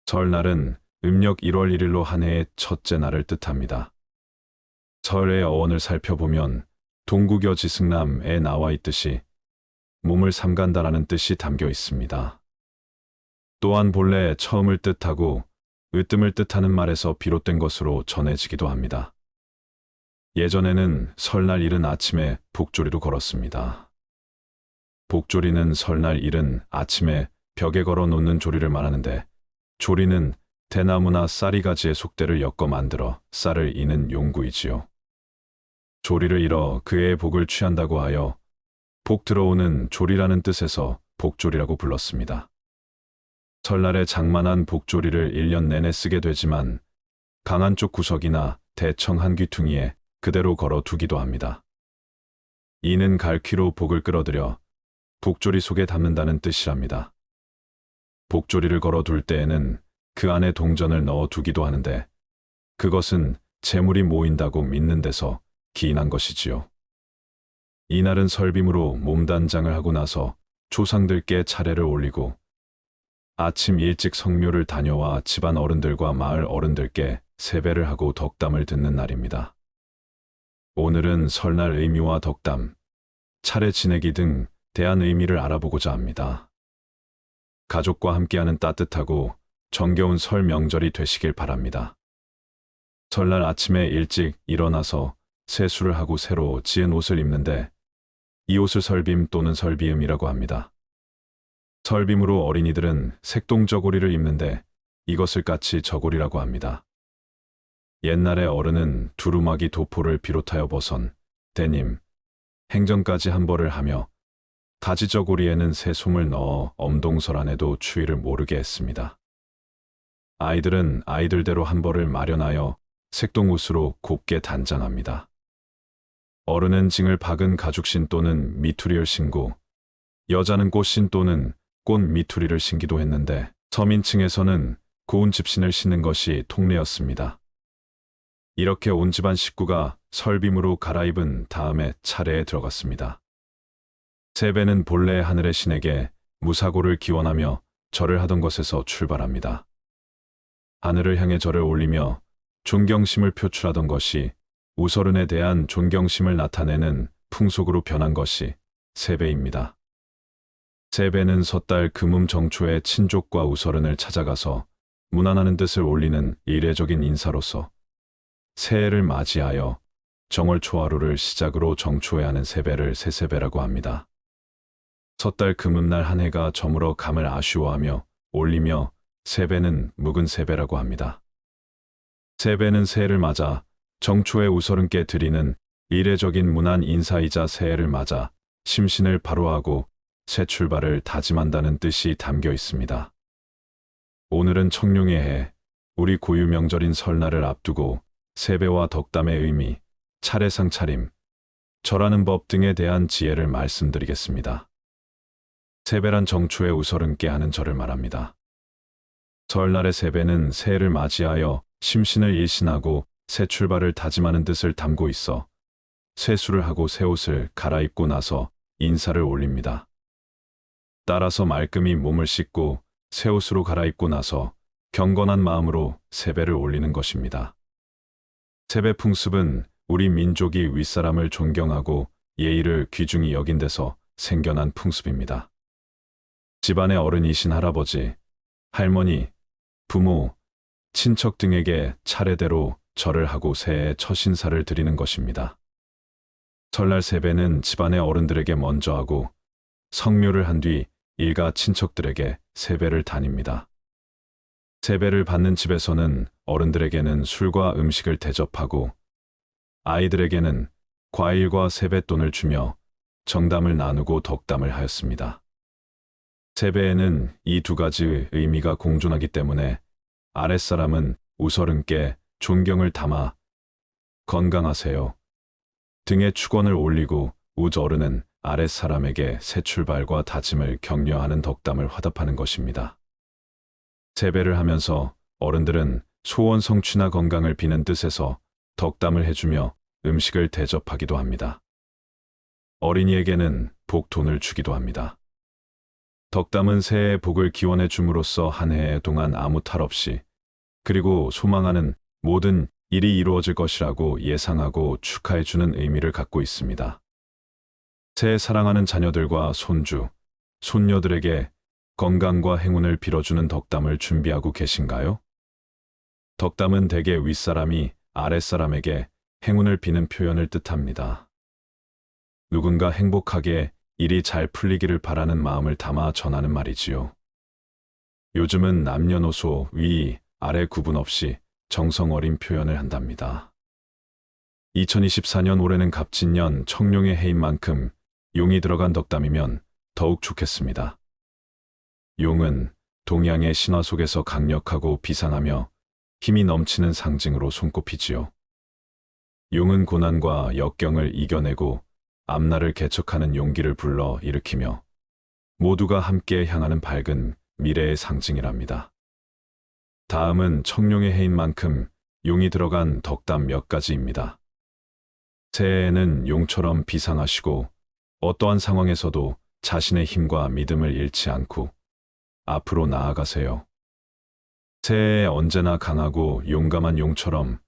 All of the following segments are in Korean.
설날은 음력 1월 1일로 한 해의 첫째 날을 뜻합니다. 설의 어원을 살펴보면 동국여 지승남에 나와 있듯이 몸을 삼간다라는 뜻이 담겨 있습니다. 또한 본래 처음을 뜻하고 으뜸을 뜻하는 말에서 비롯된 것으로 전해지기도 합니다. 예전에는 설날 이른 아침에 복조리로 걸었습니다. 복조리는 설날 이른 아침에 벽에 걸어 놓는 조리를 말하는데, 조리는 대나무나 쌀이가지의 속대를 엮어 만들어 쌀을 이는 용구이지요. 조리를 이뤄 그의 복을 취한다고 하여 복 들어오는 조리라는 뜻에서 복조리라고 불렀습니다. 설날에 장만한 복조리를 1년 내내 쓰게 되지만 방 안쪽 구석이나 대청 한 귀퉁이에 그대로 걸어 두기도 합니다. 이는 갈퀴로 복을 끌어들여 복조리 속에 담는다는 뜻이랍니다. 복조리를 걸어 둘 때에는 그 안에 동전을 넣어 두기도 하는데, 그것은 재물이 모인다고 믿는 데서 기인한 것이지요. 이날은 설빔으로 몸단장을 하고 나서 조상들께 차례를 올리고 아침 일찍 성묘를 다녀와 집안 어른들과 마을 어른들께 세배를 하고 덕담을 듣는 날입니다. 오늘은 설날 의미와 덕담, 차례 지내기 등 대한 의미를 알아보고자 합니다. 가족과 함께하는 따뜻하고 정겨운 설 명절이 되시길 바랍니다. 설날 아침에 일찍 일어나서 세수를 하고 새로 지은 옷을 입는데, 이 옷을 설빔 또는 설비음이라고 합니다. 설빔으로 어린이들은 색동저고리를 입는데 이것을 까치 저고리라고 합니다. 옛날에 어른은 두루마기 도포를 비롯하여 버선, 데님, 행전까지 한 벌을 하며 가지저고리에는 새솜을 넣어 엄동설 안에도 추위를 모르게 했습니다. 아이들은 아이들대로 한 벌을 마련하여 색동옷으로 곱게 단장합니다. 어른은 징을 박은 가죽신 또는 미투리를 신고, 여자는 꽃신 또는 꽃 미투리를 신기도 했는데, 서민층에서는 고운 집신을 신는 것이 통례였습니다. 이렇게 온 집안 식구가 설빔으로 갈아입은 다음에 차례에 들어갔습니다. 세배는 본래 하늘의 신에게 무사고를 기원하며 절을 하던 것에서 출발합니다. 하늘을 향해 절을 올리며 존경심을 표출하던 것이 우서른에 대한 존경심을 나타내는 풍속으로 변한 것이 세배입니다. 세배는 섣달 금음 정초에 친족과 우서른을 찾아가서 문안하는 뜻을 올리는 이례적인 인사로서 새해를 맞이하여 정월 초하루를 시작으로 정초에 하는 세배를 새세배라고 합니다. 섣달 금음날 한 해가 저물어 감을 아쉬워하며 올리며 세배는 묵은 세배라고 합니다. 세배는 새해를 맞아 정초에 우서른께 드리는 이례적인 문안 인사이자 새해를 맞아 심신을 바로하고 새 출발을 다짐한다는 뜻이 담겨 있습니다. 오늘은 청룡의 해, 우리 고유 명절인 설날을 앞두고 세배와 덕담의 의미, 차례상 차림, 절하는 법 등에 대한 지혜를 말씀드리겠습니다. 세배란 정초에 우서른께 하는 절을 말합니다. 설날의 세배는 새해를 맞이하여 심신을 일신하고 새 출발을 다짐하는 뜻을 담고 있어 세수를 하고 새 옷을 갈아입고 나서 인사를 올립니다. 따라서 말끔히 몸을 씻고 새 옷으로 갈아입고 나서 경건한 마음으로 세배를 올리는 것입니다. 세배 풍습은 우리 민족이 윗사람을 존경하고 예의를 귀중히 여긴 데서 생겨난 풍습입니다. 집안의 어른이신 할아버지, 할머니, 부모, 친척 등에게 차례대로 절을 하고 새해 첫 인사를 드리는 것입니다. 설날 세배는 집안의 어른들에게 먼저 하고 성묘를 한 뒤 일가 친척들에게 세배를 다닙니다. 세배를 받는 집에서는 어른들에게는 술과 음식을 대접하고 아이들에게는 과일과 세뱃돈을 주며 정담을 나누고 덕담을 하였습니다. 세배에는 이 두 가지의 의미가 공존하기 때문에 아랫사람은 우서른께 존경을 담아 건강하세요 등의 축원을 올리고 우저른은 아랫사람에게 새 출발과 다짐을 격려하는 덕담을 화답하는 것입니다. 세배를 하면서 어른들은 소원 성취나 건강을 비는 뜻에서 덕담을 해주며 음식을 대접하기도 합니다. 어린이에게는 복돈을 주기도 합니다. 덕담은 새해의 복을 기원해 줌으로써 한 해 동안 아무 탈 없이 그리고 소망하는 모든 일이 이루어질 것이라고 예상하고 축하해 주는 의미를 갖고 있습니다. 새해 사랑하는 자녀들과 손주, 손녀들에게 건강과 행운을 빌어주는 덕담을 준비하고 계신가요? 덕담은 대개 윗사람이 아랫사람에게 행운을 비는 표현을 뜻합니다. 누군가 행복하게 일이 잘 풀리기를 바라는 마음을 담아 전하는 말이지요. 요즘은 남녀노소 위, 아래 구분 없이 정성 어린 표현을 한답니다. 2024년 올해는 갑진년 청룡의 해인 만큼 용이 들어간 덕담이면 더욱 좋겠습니다. 용은 동양의 신화 속에서 강력하고 비상하며 힘이 넘치는 상징으로 손꼽히지요. 용은 고난과 역경을 이겨내고 앞날을 개척하는 용기를 불러 일으키며 모두가 함께 향하는 밝은 미래의 상징이랍니다. 다음은 청룡의 해인 만큼 용이 들어간 덕담 몇 가지입니다. 새해에는 용처럼 비상하시고 어떠한 상황에서도 자신의 힘과 믿음을 잃지 않고 앞으로 나아가세요. 새해에 언제나 강하고 용감한 용처럼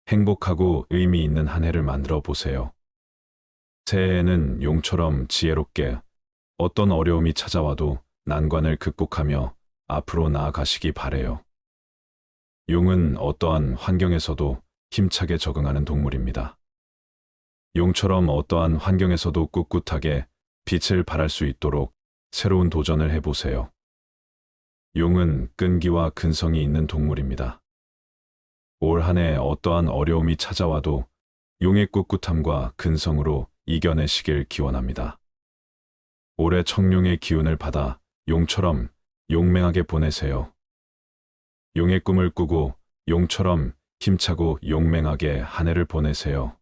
행복하고 의미 있는 한 해를 만들어 보세요. 새해에는 용처럼 지혜롭게 어떤 어려움이 찾아와도 난관을 극복하며 앞으로 나아가시기 바래요. 용은 어떠한 환경에서도 힘차게 적응하는 동물입니다. 용처럼 어떠한 환경에서도 꿋꿋하게 빛을 발할 수 있도록 새로운 도전을 해보세요. 용은 끈기와 근성이 있는 동물입니다. 올 한 해 어떠한 어려움이 찾아와도 용의 꿋꿋함과 근성으로 이겨내시길 기원합니다. 올해 청룡의 기운을 받아 용처럼 용맹하게 보내세요. 용의 꿈을 꾸고 용처럼 힘차고 용맹하게 한 해를 보내세요.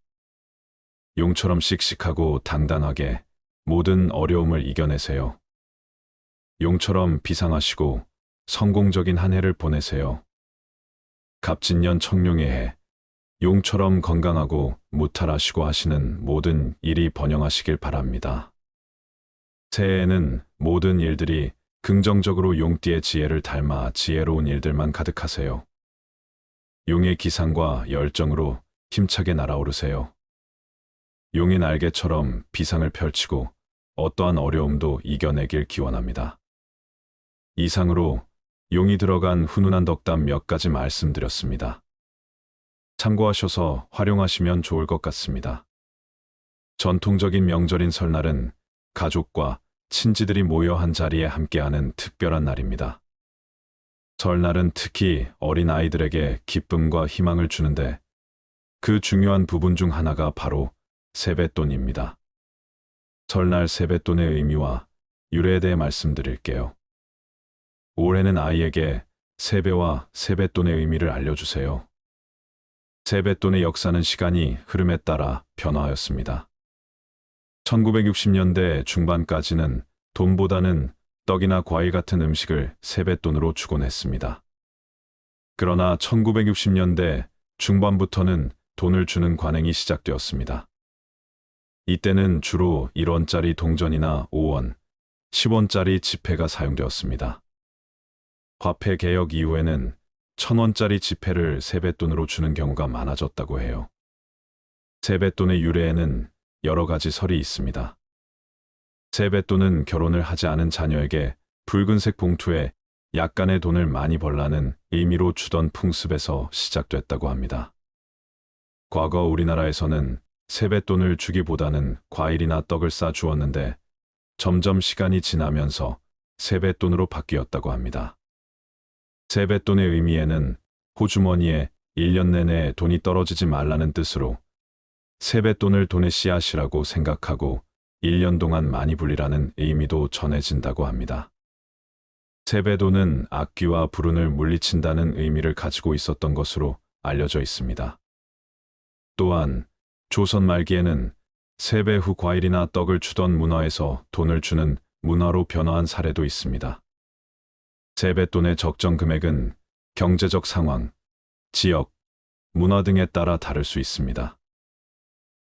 용처럼 씩씩하고 당당하게 모든 어려움을 이겨내세요. 용처럼 비상하시고 성공적인 한 해를 보내세요. 갑진년 청룡의 해, 용처럼 건강하고 무탈하시고 하시는 모든 일이 번영하시길 바랍니다. 새해에는 모든 일들이 긍정적으로 용띠의 지혜를 닮아 지혜로운 일들만 가득하세요. 용의 기상과 열정으로 힘차게 날아오르세요. 용의 날개처럼 비상을 펼치고 어떠한 어려움도 이겨내길 기원합니다. 이상으로 용이 들어간 훈훈한 덕담 몇 가지 말씀드렸습니다. 참고하셔서 활용하시면 좋을 것 같습니다. 전통적인 명절인 설날은 가족과 친지들이 모여 한 자리에 함께하는 특별한 날입니다. 설날은 특히 어린 아이들에게 기쁨과 희망을 주는데 그 중요한 부분 중 하나가 바로 세뱃돈입니다. 설날 세뱃돈의 의미와 유래에 대해 말씀드릴게요. 올해는 아이에게 세배와 세뱃돈의 의미를 알려주세요. 세뱃돈의 역사는 시간이 흐름에 따라 변화하였습니다. 1960년대 중반까지는 돈보다는 떡이나 과일 같은 음식을 세뱃돈으로 주곤 했습니다. 그러나 1960년대 중반부터는 돈을 주는 관행이 시작되었습니다. 이때는 주로 1원짜리 동전이나 5원, 10원짜리 지폐가 사용되었습니다. 화폐 개혁 이후에는 1000원짜리 지폐를 세뱃돈으로 주는 경우가 많아졌다고 해요. 세뱃돈의 유래에는 여러 가지 설이 있습니다. 세뱃돈은 결혼을 하지 않은 자녀에게 붉은색 봉투에 약간의 돈을 많이 벌라는 의미로 주던 풍습에서 시작됐다고 합니다. 과거 우리나라에서는 세뱃돈을 주기보다는 과일이나 떡을 싸 주었는데 점점 시간이 지나면서 세뱃돈으로 바뀌었다고 합니다. 세뱃돈의 의미에는 호주머니에 1년 내내 돈이 떨어지지 말라는 뜻으로 세뱃돈을 돈의 씨앗이라고 생각하고 1년 동안 많이 불리라는 의미도 전해진다고 합니다. 세뱃돈은 악귀와 불운을 물리친다는 의미를 가지고 있었던 것으로 알려져 있습니다. 또한 조선 말기에는 세배 후 과일이나 떡을 주던 문화에서 돈을 주는 문화로 변화한 사례도 있습니다. 세뱃돈의 적정 금액은 경제적 상황, 지역, 문화 등에 따라 다를 수 있습니다.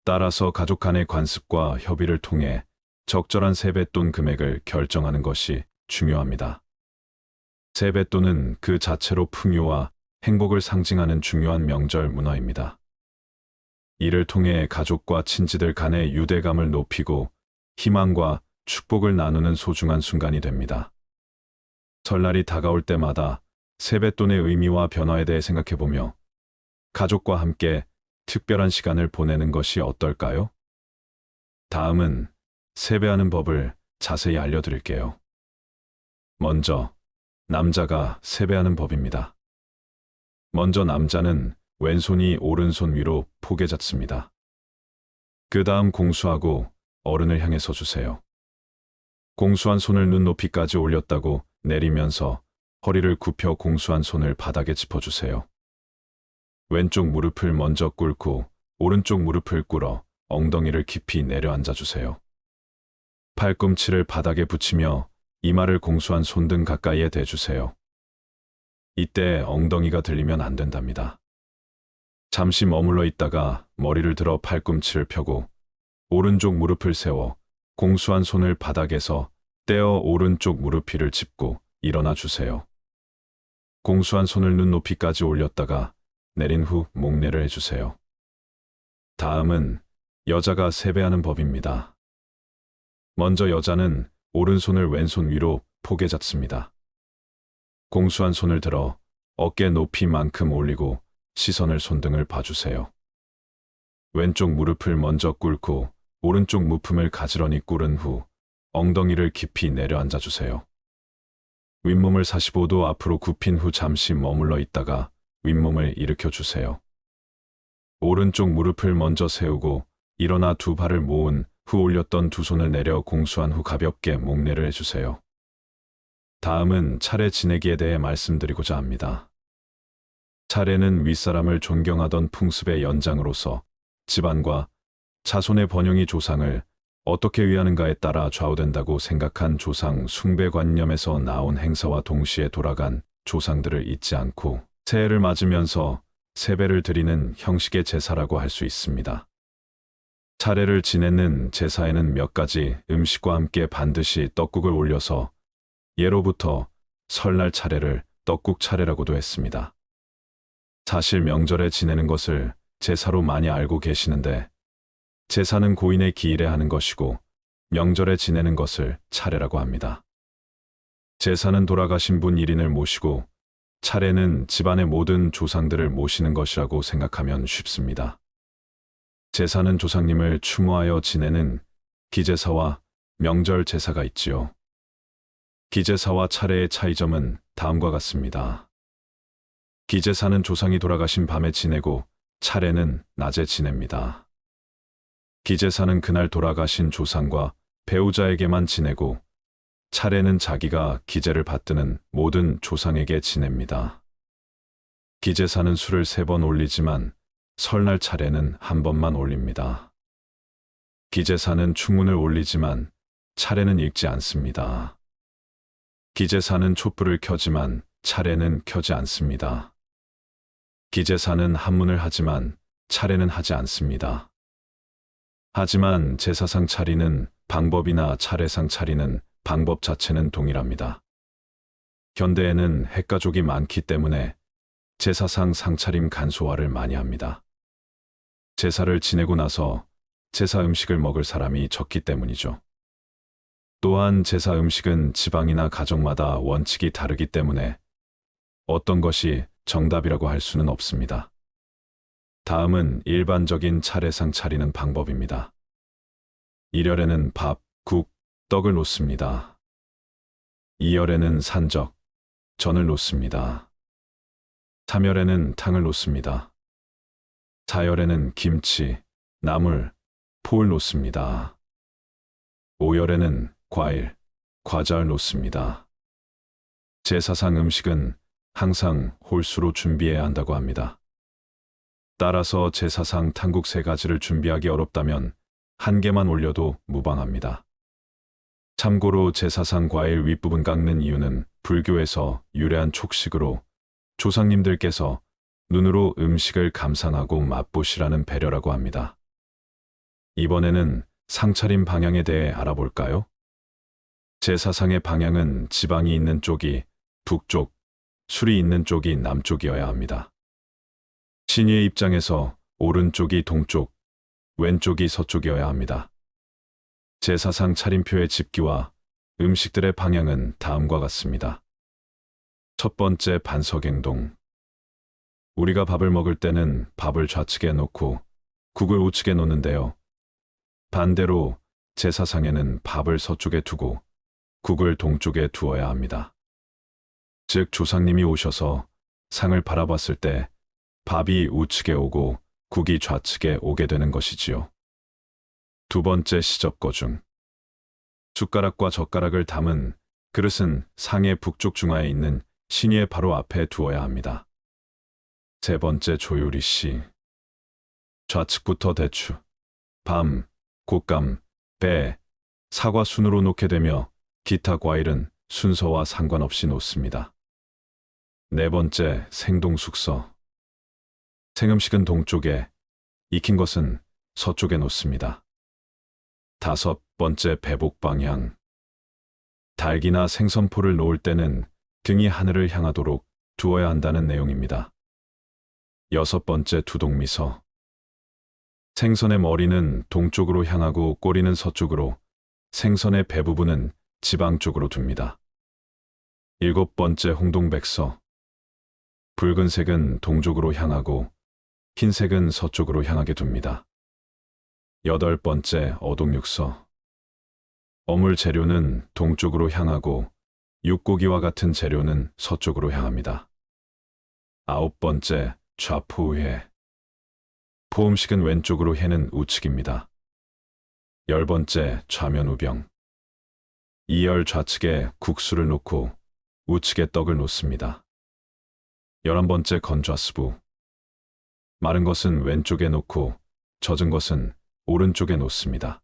따라서 가족 간의 관습과 협의를 통해 적절한 세뱃돈 금액을 결정하는 것이 중요합니다. 세뱃돈은 그 자체로 풍요와 행복을 상징하는 중요한 명절 문화입니다. 이를 통해 가족과 친지들 간의 유대감을 높이고 희망과 축복을 나누는 소중한 순간이 됩니다. 설날이 다가올 때마다 세뱃돈의 의미와 변화에 대해 생각해보며 가족과 함께 특별한 시간을 보내는 것이 어떨까요? 다음은 세배하는 법을 자세히 알려드릴게요. 먼저, 남자가 세배하는 법입니다. 먼저 남자는 왼손이 오른손 위로 포개 잡습니다. 그 다음 공수하고 어른을 향해 서주세요. 공수한 손을 눈높이까지 올렸다고 내리면서 허리를 굽혀 공수한 손을 바닥에 짚어주세요. 왼쪽 무릎을 먼저 꿇고 오른쪽 무릎을 꿇어 엉덩이를 깊이 내려앉아 주세요. 팔꿈치를 바닥에 붙이며 이마를 공수한 손등 가까이에 대주세요. 이때 엉덩이가 들리면 안 된답니다. 잠시 머물러 있다가 머리를 들어 팔꿈치를 펴고 오른쪽 무릎을 세워 공수한 손을 바닥에서 떼어 오른쪽 무릎 위를 짚고 일어나 주세요. 공수한 손을 눈높이까지 올렸다가 내린 후 목례를 해주세요. 다음은 여자가 세배하는 법입니다. 먼저 여자는 오른손을 왼손 위로 포개 잡습니다. 공수한 손을 들어 어깨 높이만큼 올리고 시선을 손등을 봐주세요. 왼쪽 무릎을 먼저 꿇고 오른쪽 무품을 가지런히 꿇은 후 엉덩이를 깊이 내려앉아 주세요. 윗몸을 45도 앞으로 굽힌 후 잠시 머물러 있다가 윗몸을 일으켜 주세요. 오른쪽 무릎을 먼저 세우고 일어나 두 발을 모은 후 올렸던 두 손을 내려 공수한 후 가볍게 목례를 해주세요. 다음은 차례 지내기에 대해 말씀드리고자 합니다. 차례는 윗사람을 존경하던 풍습의 연장으로서 집안과 자손의 번영이 조상을 어떻게 위하는가에 따라 좌우된다고 생각한 조상 숭배관념에서 나온 행사와 동시에 돌아간 조상들을 잊지 않고 새해를 맞으면서 세배를 드리는 형식의 제사라고 할 수 있습니다. 차례를 지내는 제사에는 몇 가지 음식과 함께 반드시 떡국을 올려서 예로부터 설날 차례를 떡국 차례라고도 했습니다. 사실 명절에 지내는 것을 제사로 많이 알고 계시는데 제사는 고인의 기일에 하는 것이고 명절에 지내는 것을 차례라고 합니다. 제사는 돌아가신 분 1인을 모시고 차례는 집안의 모든 조상들을 모시는 것이라고 생각하면 쉽습니다. 제사는 조상님을 추모하여 지내는 기제사와 명절 제사가 있지요. 기제사와 차례의 차이점은 다음과 같습니다. 기제사는 조상이 돌아가신 밤에 지내고 차례는 낮에 지냅니다. 기제사는 그날 돌아가신 조상과 배우자에게만 지내고 차례는 자기가 기제를 받드는 모든 조상에게 지냅니다. 기제사는 술을 3번 올리지만 설날 차례는 1번만 올립니다. 기제사는 충문을 올리지만 차례는 읽지 않습니다. 기제사는 촛불을 켜지만 차례는 켜지 않습니다. 기제사는 한문을 하지만 차례는 하지 않습니다. 하지만 제사상 차리는 방법이나 차례상 차리는 방법 자체는 동일합니다. 현대에는 핵가족이 많기 때문에 제사상 상차림 간소화를 많이 합니다. 제사를 지내고 나서 제사 음식을 먹을 사람이 적기 때문이죠. 또한 제사 음식은 지방이나 가정마다 원칙이 다르기 때문에 어떤 것이 정답이라고 할 수는 없습니다. 다음은 일반적인 차례상 차리는 방법입니다. 1열에는 밥, 국, 떡을 놓습니다. 2열에는 산적, 전을 놓습니다. 3열에는 탕을 놓습니다. 4열에는 김치, 나물, 포를 놓습니다. 5열에는 과일, 과자를 놓습니다. 제사상 음식은 항상 홀수로 준비해야 한다고 합니다. 따라서 제사상 탕국 3가지를 준비하기 어렵다면 1개만 올려도 무방합니다. 참고로 제사상 과일 윗부분 깎는 이유는 불교에서 유래한 촉식으로 조상님들께서 눈으로 음식을 감상하고 맛보시라는 배려라고 합니다. 이번에는 상차림 방향에 대해 알아볼까요? 제사상의 방향은 지방이 있는 쪽이 북쪽, 술이 있는 쪽이 남쪽이어야 합니다. 신의의 입장에서 오른쪽이 동쪽, 왼쪽이 서쪽이어야 합니다. 제사상 차림표의 집기와 음식들의 방향은 다음과 같습니다. 첫 번째, 반석행동. 우리가 밥을 먹을 때는 밥을 좌측에 놓고 국을 우측에 놓는데요. 반대로 제사상에는 밥을 서쪽에 두고 국을 동쪽에 두어야 합니다. 즉 조상님이 오셔서 상을 바라봤을 때 밥이 우측에 오고 국이 좌측에 오게 되는 것이지요. 두 번째, 시접거중. 숟가락과 젓가락을 담은 그릇은 상의 북쪽 중화에 있는 신의의 바로 앞에 두어야 합니다. 세 번째, 조유리씨. 좌측부터 대추, 밤, 곶감, 배, 사과 순으로 놓게 되며 기타 과일은 순서와 상관없이 놓습니다. 네 번째, 생동숙서. 생음식은 동쪽에, 익힌 것은 서쪽에 놓습니다. 다섯 번째, 배복방향. 닭이나 생선포를 놓을 때는 등이 하늘을 향하도록 두어야 한다는 내용입니다. 여섯 번째, 두동미서. 생선의 머리는 동쪽으로 향하고 꼬리는 서쪽으로, 생선의 배 부분은 지방 쪽으로 둡니다. 일곱 번째, 홍동백서. 붉은색은 동쪽으로 향하고 흰색은 서쪽으로 향하게 둡니다. 여덟 번째, 어동육서. 어물 재료는 동쪽으로 향하고 육고기와 같은 재료는 서쪽으로 향합니다. 아홉 번째, 좌포우회. 포음식은 왼쪽으로, 해는 우측입니다. 열 번째, 좌면우병. 이열 좌측에 국수를 놓고 우측에 떡을 놓습니다. 11번째, 건좌스부. 마른 것은 왼쪽에 놓고 젖은 것은 오른쪽에 놓습니다.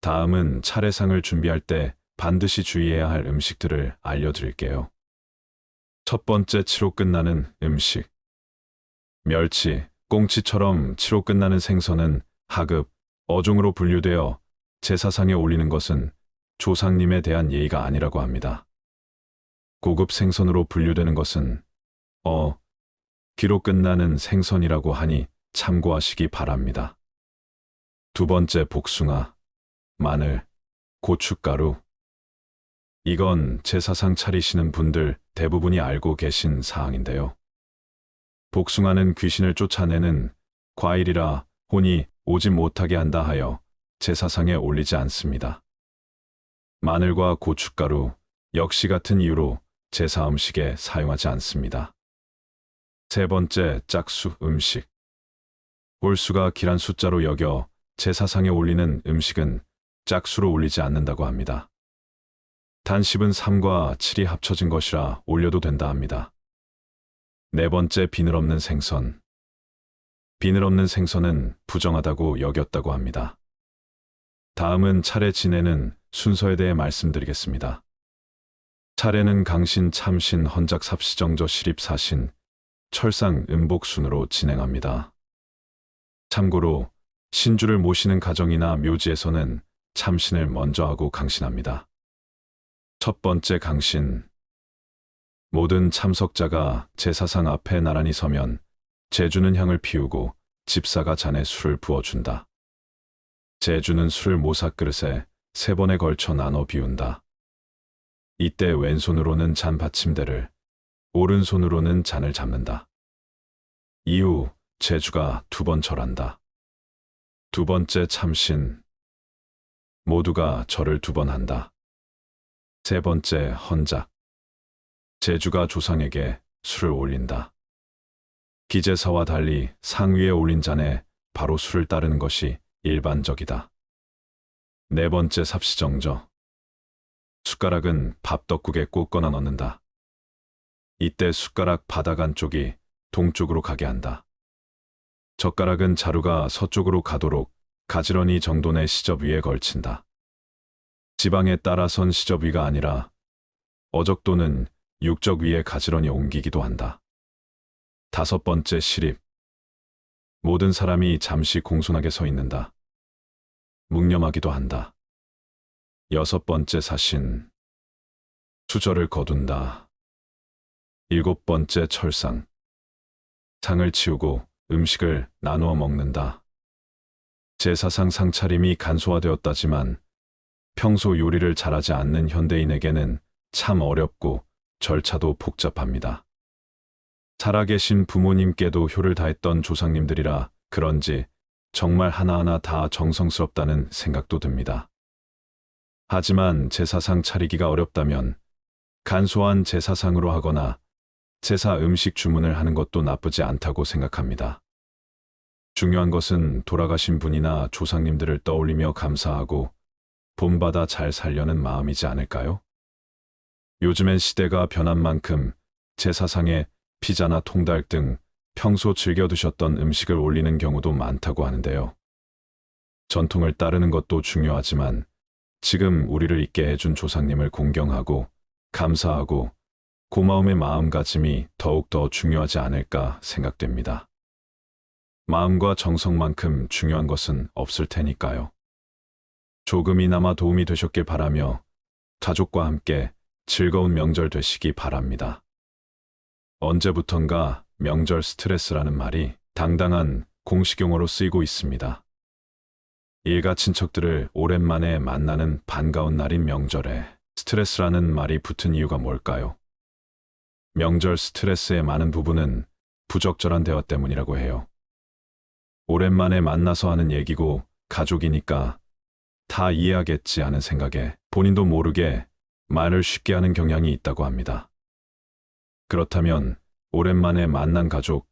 다음은 차례상을 준비할 때 반드시 주의해야 할 음식들을 알려드릴게요. 첫 번째, 치로 끝나는 음식. 멸치, 꽁치처럼 치로 끝나는 생선은 하급, 어종으로 분류되어 제사상에 올리는 것은 조상님에 대한 예의가 아니라고 합니다. 고급 생선으로 분류되는 것은 기로 끝나는 생선이라고 하니 참고하시기 바랍니다. 두 번째, 복숭아, 마늘, 고춧가루. 이건 제사상 차리시는 분들 대부분이 알고 계신 사항인데요. 복숭아는 귀신을 쫓아내는 과일이라 혼이 오지 못하게 한다 하여 제사상에 올리지 않습니다. 마늘과 고춧가루 역시 같은 이유로 제사 음식에 사용하지 않습니다. 세 번째, 짝수 음식. 올수가 길한 숫자로 여겨 제사상에 올리는 음식은 짝수로 올리지 않는다고 합니다. 단십은 3과 7이 합쳐진 것이라 올려도 된다 합니다. 네 번째, 비늘 없는 생선. 비늘 없는 생선은 부정하다고 여겼다고 합니다. 다음은 차례 지내는 순서에 대해 말씀드리겠습니다. 차례는 강신, 참신, 헌작, 삽시정저, 시립, 사신, 철상, 음복 순으로 진행합니다. 참고로 신주를 모시는 가정이나 묘지에서는 참신을 먼저 하고 강신합니다. 첫 번째, 강신. 모든 참석자가 제사상 앞에 나란히 서면 제주는 향을 피우고 집사가 잔에 술을 부어준다. 제주는 술을 모사그릇에 3번에 걸쳐 나눠 비운다. 이때 왼손으로는 잔 받침대를, 오른손으로는 잔을 잡는다. 이후 제주가 2번 절한다. 두 번째, 참신. 모두가 절을 2번 한다. 세 번째, 헌작. 제주가 조상에게 술을 올린다. 기제사와 달리 상 위에 올린 잔에 바로 술을 따르는 것이 일반적이다. 네 번째, 삽시정저. 숟가락은 밥떡국에 꽂거나 넣는다. 이때 숟가락 바닥 안쪽이 동쪽으로 가게 한다. 젓가락은 자루가 서쪽으로 가도록 가지런히 정돈의 시접 위에 걸친다. 지방에 따라선 시접 위가 아니라 어적 또는 육적 위에 가지런히 옮기기도 한다. 다섯 번째, 시립. 모든 사람이 잠시 공손하게 서 있는다. 묵념하기도 한다. 6번째 사신. 수저를 거둔다. 7번째 철상. 상을 치우고 음식을 나누어 먹는다. 제사상 상차림이 간소화되었다지만 평소 요리를 잘하지 않는 현대인에게는 참 어렵고 절차도 복잡합니다. 살아계신 부모님께도 효를 다했던 조상님들이라 그런지 정말 하나하나 다 정성스럽다는 생각도 듭니다. 하지만 제사상 차리기가 어렵다면 간소한 제사상으로 하거나 제사 음식 주문을 하는 것도 나쁘지 않다고 생각합니다. 중요한 것은 돌아가신 분이나 조상님들을 떠올리며 감사하고 본받아 잘 살려는 마음이지 않을까요? 요즘엔 시대가 변한 만큼 제사상에 피자나 통닭 등 평소 즐겨 드셨던 음식을 올리는 경우도 많다고 하는데요. 전통을 따르는 것도 중요하지만 지금 우리를 있게 해준 조상님을 공경하고 감사하고 고마움의 마음가짐이 더욱더 중요하지 않을까 생각됩니다. 마음과 정성만큼 중요한 것은 없을 테니까요. 조금이나마 도움이 되셨길 바라며 가족과 함께 즐거운 명절 되시기 바랍니다. 언제부턴가 명절 스트레스라는 말이 당당한 공식용어로 쓰이고 있습니다. 일가 친척들을 오랜만에 만나는 반가운 날인 명절에 스트레스라는 말이 붙은 이유가 뭘까요? 명절 스트레스의 많은 부분은 부적절한 대화 때문이라고 해요. 오랜만에 만나서 하는 얘기고 가족이니까 다 이해하겠지 하는 생각에 본인도 모르게 말을 쉽게 하는 경향이 있다고 합니다. 그렇다면 오랜만에 만난 가족,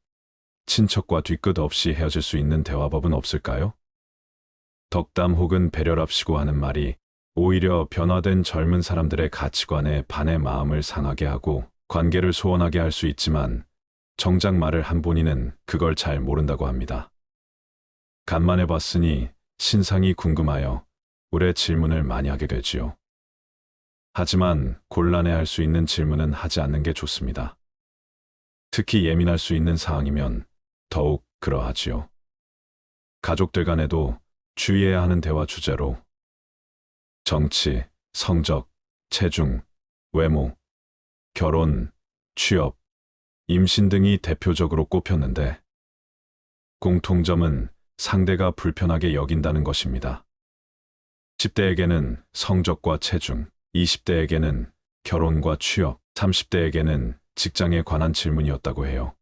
친척과 뒤끝 없이 헤어질 수 있는 대화법은 없을까요? 덕담 혹은 배려랍시고 하는 말이 오히려 변화된 젊은 사람들의 가치관에 반해 마음을 상하게 하고 관계를 소원하게 할 수 있지만 정작 말을 한 본인은 그걸 잘 모른다고 합니다. 간만에 봤으니 신상이 궁금하여 오래 질문을 많이 하게 되지요. 하지만 곤란해할 수 있는 질문은 하지 않는 게 좋습니다. 특히 예민할 수 있는 사항이면 더욱 그러하지요. 가족들 간에도 주의해야 하는 대화 주제로 정치, 성적, 체중, 외모, 결혼, 취업, 임신 등이 대표적으로 꼽혔는데 공통점은 상대가 불편하게 여긴다는 것입니다. 10대에게는 성적과 체중, 20대에게는 결혼과 취업, 30대에게는 직장에 관한 질문이었다고 해요.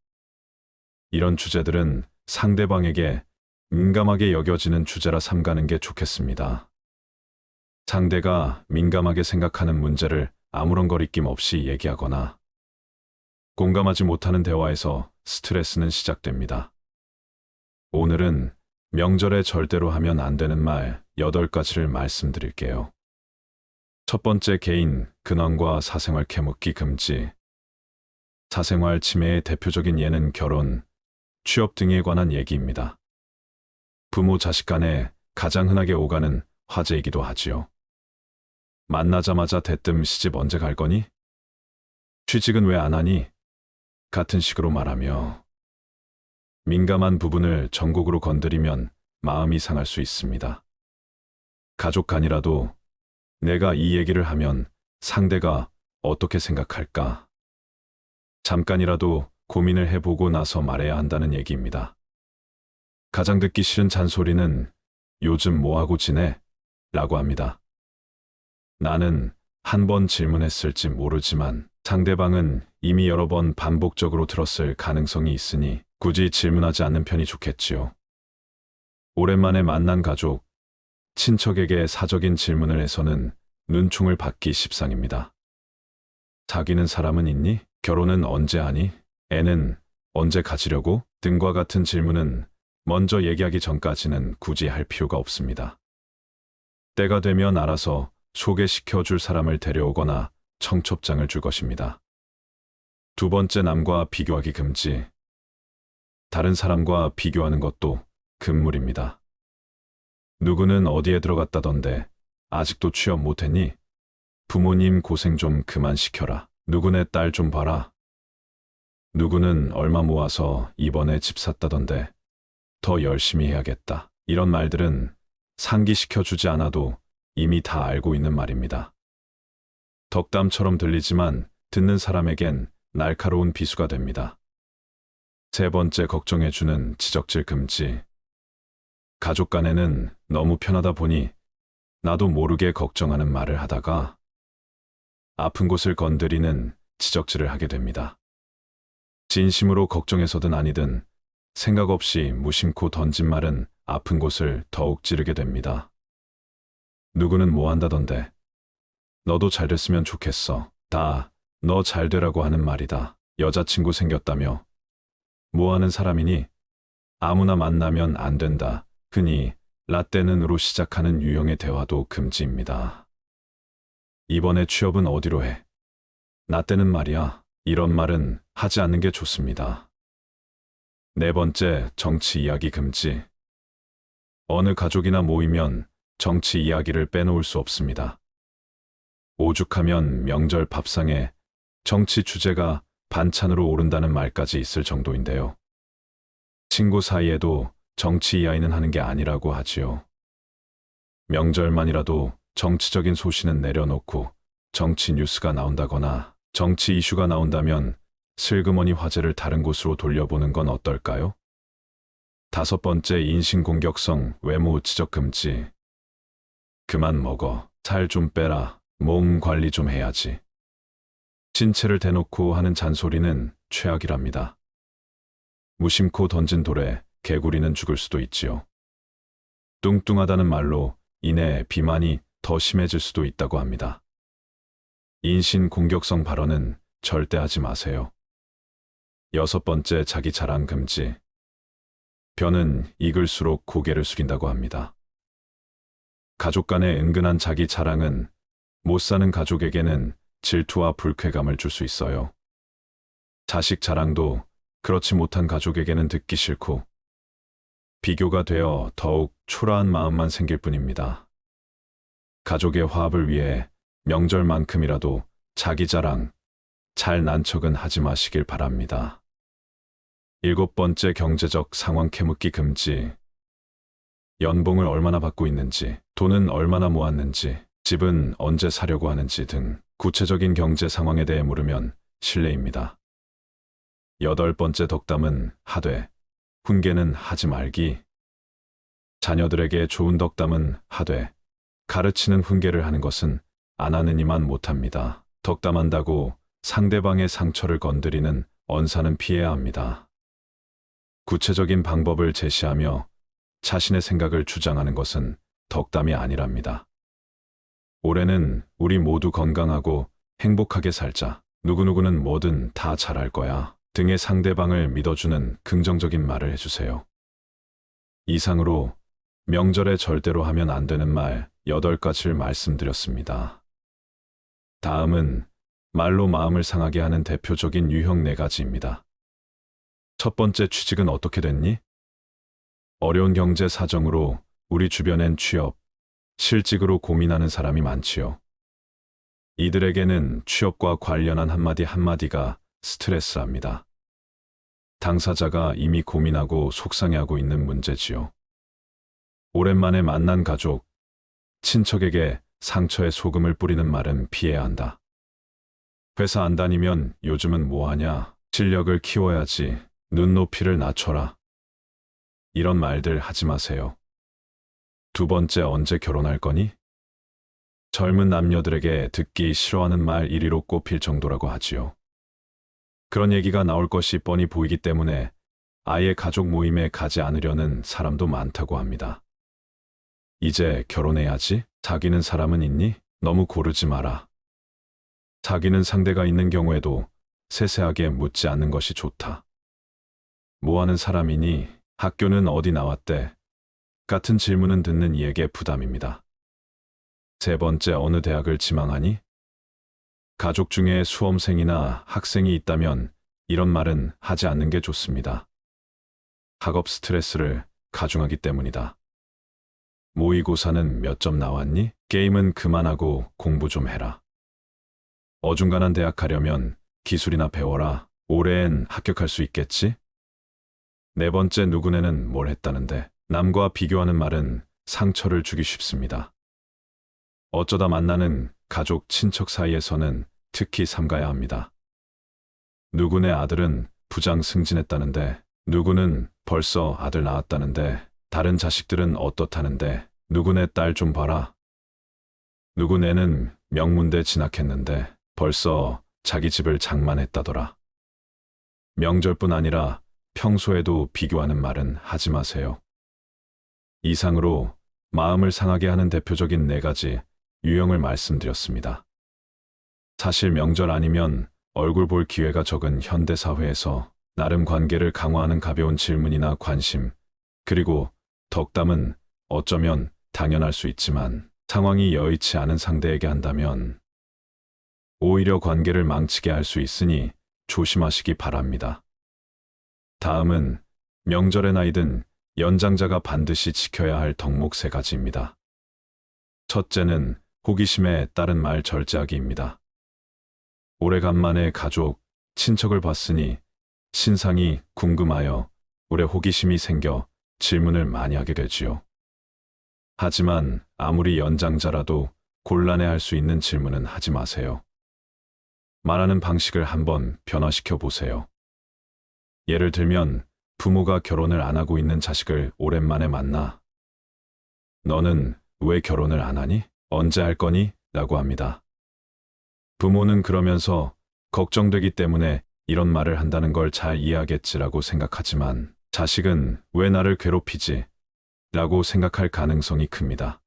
이런 주제들은 상대방에게 민감하게 여겨지는 주제라 삼가는 게 좋겠습니다. 상대가 민감하게 생각하는 문제를 아무런 거리낌 없이 얘기하거나 공감하지 못하는 대화에서 스트레스는 시작됩니다. 오늘은 명절에 절대로 하면 안 되는 말 8가지를 말씀드릴게요. 첫 번째, 개인, 근황과 사생활 캐묻기 금지. 사생활 침해의 대표적인 예는 결혼, 취업 등에 관한 얘기입니다. 부모 자식 간에 가장 흔하게 오가는 화제이기도 하지요. 만나자마자 대뜸 시집 언제 갈 거니? 취직은 왜 안 하니? 같은 식으로 말하며 민감한 부분을 전곡으로 건드리면 마음이 상할 수 있습니다. 가족 간이라도 내가 이 얘기를 하면 상대가 어떻게 생각할까? 잠깐이라도 고민을 해보고 나서 말해야 한다는 얘기입니다. 가장 듣기 싫은 잔소리는 요즘 뭐하고 지내? 라고 합니다. 나는 한 번 질문했을지 모르지만 상대방은 이미 여러 번 반복적으로 들었을 가능성이 있으니 굳이 질문하지 않는 편이 좋겠지요. 오랜만에 만난 가족, 친척에게 사적인 질문을 해서는 눈총을 받기 십상입니다. 사귀는 사람은 있니? 결혼은 언제 하니? 애는 언제 가지려고? 등과 같은 질문은 먼저 얘기하기 전까지는 굳이 할 필요가 없습니다. 때가 되면 알아서 소개시켜 줄 사람을 데려오거나 청첩장을 줄 것입니다. 두 번째, 남과 비교하기 금지. 다른 사람과 비교하는 것도 금물입니다. 누구는 어디에 들어갔다던데 아직도 취업 못했니? 부모님 고생 좀 그만 시켜라. 누구네 딸 좀 봐라. 누구는 얼마 모아서 이번에 집 샀다던데 더 열심히 해야겠다. 이런 말들은 상기시켜 주지 않아도 이미 다 알고 있는 말입니다. 덕담처럼 들리지만 듣는 사람에겐 날카로운 비수가 됩니다. 세 번째, 걱정해주는 지적질 금지. 가족 간에는 너무 편하다 보니 나도 모르게 걱정하는 말을 하다가 아픈 곳을 건드리는 지적질을 하게 됩니다. 진심으로 걱정해서든 아니든 생각 없이 무심코 던진 말은 아픈 곳을 더욱 찌르게 됩니다. 누구는 뭐 한다던데. 너도 잘 됐으면 좋겠어. 다 너 잘 되라고 하는 말이다. 여자친구 생겼다며. 뭐 하는 사람이니? 아무나 만나면 안 된다. 흔히 라떼는으로 시작하는 유형의 대화도 금지입니다. 이번에 취업은 어디로 해? 나 때는 말이야. 이런 말은 하지 않는 게 좋습니다. 네 번째, 정치 이야기 금지. 어느 가족이나 모이면 정치 이야기를 빼놓을 수 없습니다. 오죽하면 명절 밥상에 정치 주제가 반찬으로 오른다는 말까지 있을 정도인데요. 친구 사이에도 정치 이야기는 하는 게 아니라고 하지요. 명절만이라도 정치적인 소신은 내려놓고 정치 뉴스가 나온다거나 정치 이슈가 나온다면 슬그머니 화제를 다른 곳으로 돌려보는 건 어떨까요? 다섯 번째, 인신공격성 외모 지적 금지. 그만 먹어. 살 좀 빼라. 몸 관리 좀 해야지. 신체를 대놓고 하는 잔소리는 최악이랍니다. 무심코 던진 돌에 개구리는 죽을 수도 있지요. 뚱뚱하다는 말로 인해 비만이 더 심해질 수도 있다고 합니다. 인신공격성 발언은 절대 하지 마세요. 여섯 번째, 자기 자랑 금지. 벼는 익을수록 고개를 숙인다고 합니다. 가족 간의 은근한 자기 자랑은 못 사는 가족에게는 질투와 불쾌감을 줄 수 있어요. 자식 자랑도 그렇지 못한 가족에게는 듣기 싫고 비교가 되어 더욱 초라한 마음만 생길 뿐입니다. 가족의 화합을 위해 명절만큼이라도 자기 자랑, 잘난 척은 하지 마시길 바랍니다. 일곱 번째, 경제적 상황 캐묻기 금지. 연봉을 얼마나 받고 있는지, 돈은 얼마나 모았는지, 집은 언제 사려고 하는지 등 구체적인 경제 상황에 대해 물으면 실례입니다. 여덟 번째, 덕담은 하되 훈계는 하지 말기. 자녀들에게 좋은 덕담은 하되 가르치는 훈계를 하는 것은 안 하느니만 못합니다. 덕담한다고 상대방의 상처를 건드리는 언사는 피해야 합니다. 구체적인 방법을 제시하며 자신의 생각을 주장하는 것은 덕담이 아니랍니다. 올해는 우리 모두 건강하고 행복하게 살자. 누구누구는 뭐든 다 잘할 거야. 등의 상대방을 믿어주는 긍정적인 말을 해주세요. 이상으로 명절에 절대로 하면 안 되는 말 8가지를 말씀드렸습니다. 다음은 말로 마음을 상하게 하는 대표적인 유형 4가지입니다. 첫 번째, 취직은 어떻게 됐니? 어려운 경제 사정으로 우리 주변엔 취업, 실직으로 고민하는 사람이 많지요. 이들에게는 취업과 관련한 한마디 한마디가 스트레스랍니다. 당사자가 이미 고민하고 속상해하고 있는 문제지요. 오랜만에 만난 가족, 친척에게 상처에 소금을 뿌리는 말은 피해야 한다. 회사 안 다니면 요즘은 뭐하냐? 실력을 키워야지. 눈높이를 낮춰라. 이런 말들 하지 마세요. 두 번째, 언제 결혼할 거니? 젊은 남녀들에게 듣기 싫어하는 말 1위로 꼽힐 정도라고 하지요. 그런 얘기가 나올 것이 뻔히 보이기 때문에 아예 가족 모임에 가지 않으려는 사람도 많다고 합니다. 이제 결혼해야지? 사귀는 사람은 있니? 너무 고르지 마라. 사귀는 상대가 있는 경우에도 세세하게 묻지 않는 것이 좋다. 뭐 하는 사람이니? 학교는 어디 나왔대? 같은 질문은 듣는 이에게 부담입니다. 세 번째, 어느 대학을 지망하니? 가족 중에 수험생이나 학생이 있다면 이런 말은 하지 않는 게 좋습니다. 학업 스트레스를 가중하기 때문이다. 모의고사는 몇 점 나왔니? 게임은 그만하고 공부 좀 해라. 어중간한 대학 가려면 기술이나 배워라. 올해엔 합격할 수 있겠지? 네 번째, 누구네는 뭘 했다는데. 남과 비교하는 말은 상처를 주기 쉽습니다. 어쩌다 만나는 가족, 친척 사이에서는 특히 삼가야 합니다. 누구네 아들은 부장 승진했다는데, 누구는 벌써 아들 낳았다는데, 다른 자식들은 어떻다는데, 누구네 딸 좀 봐라. 누구네는 명문대 진학했는데 벌써 자기 집을 장만했다더라. 명절뿐 아니라 평소에도 비교하는 말은 하지 마세요. 이상으로 마음을 상하게 하는 대표적인 4가지 유형을 말씀드렸습니다. 사실 명절 아니면 얼굴 볼 기회가 적은 현대사회에서 나름 관계를 강화하는 가벼운 질문이나 관심, 그리고 덕담은 어쩌면 당연할 수 있지만 상황이 여의치 않은 상대에게 한다면 오히려 관계를 망치게 할 수 있으니 조심하시기 바랍니다. 다음은 명절의 나이든 연장자가 반드시 지켜야 할 덕목 3가지입니다. 첫째는 호기심에 따른 말 절제하기입니다. 오래간만에 가족, 친척을 봤으니 신상이 궁금하여 오래 호기심이 생겨 질문을 많이 하게 되지요. 하지만 아무리 연장자라도 곤란해할 수 있는 질문은 하지 마세요. 말하는 방식을 한번 변화시켜 보세요. 예를 들면 부모가 결혼을 안 하고 있는 자식을 오랜만에 만나 너는 왜 결혼을 안 하니? 언제 할 거니? 라고 합니다. 부모는 그러면서 걱정되기 때문에 이런 말을 한다는 걸 잘 이해하겠지라고 생각하지만 자식은 왜 나를 괴롭히지? 라고 생각할 가능성이 큽니다.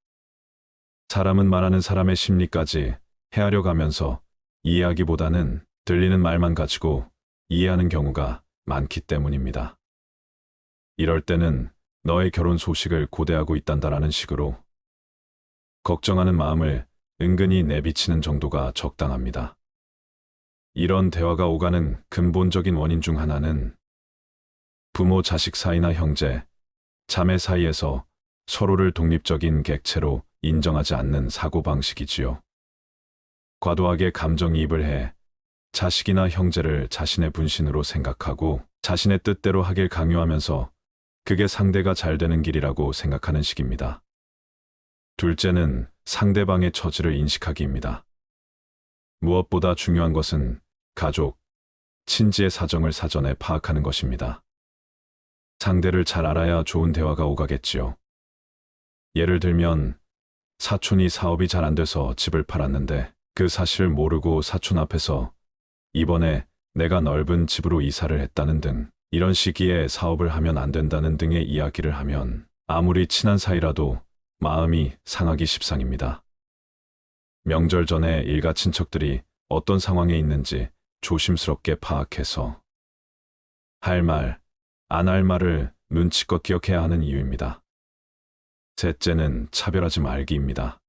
사람은 말하는 사람의 심리까지 헤아려 가면서 이해하기보다는 들리는 말만 가지고 이해하는 경우가 많기 때문입니다. 이럴 때는 너의 결혼 소식을 고대하고 있단다라는 식으로 걱정하는 마음을 은근히 내비치는 정도가 적당합니다. 이런 대화가 오가는 근본적인 원인 중 하나는 부모 자식 사이나 형제, 자매 사이에서 서로를 독립적인 객체로 인정하지 않는 사고방식이지요. 과도하게 감정이입을 해 자식이나 형제를 자신의 분신으로 생각하고 자신의 뜻대로 하길 강요하면서 그게 상대가 잘 되는 길이라고 생각하는 식입니다. 둘째는 상대방의 처지를 인식하기입니다. 무엇보다 중요한 것은 가족, 친지의 사정을 사전에 파악하는 것입니다. 상대를 잘 알아야 좋은 대화가 오가겠지요. 예를 들면 사촌이 사업이 잘 안 돼서 집을 팔았는데 그 사실을 모르고 사촌 앞에서 이번에 내가 넓은 집으로 이사를 했다는 등 이런 시기에 사업을 하면 안 된다는 등의 이야기를 하면 아무리 친한 사이라도 마음이 상하기 십상입니다. 명절 전에 일가 친척들이 어떤 상황에 있는지 조심스럽게 파악해서 할 말, 안 할 말을 눈치껏 기억해야 하는 이유입니다. 셋째는 차별하지 말기입니다.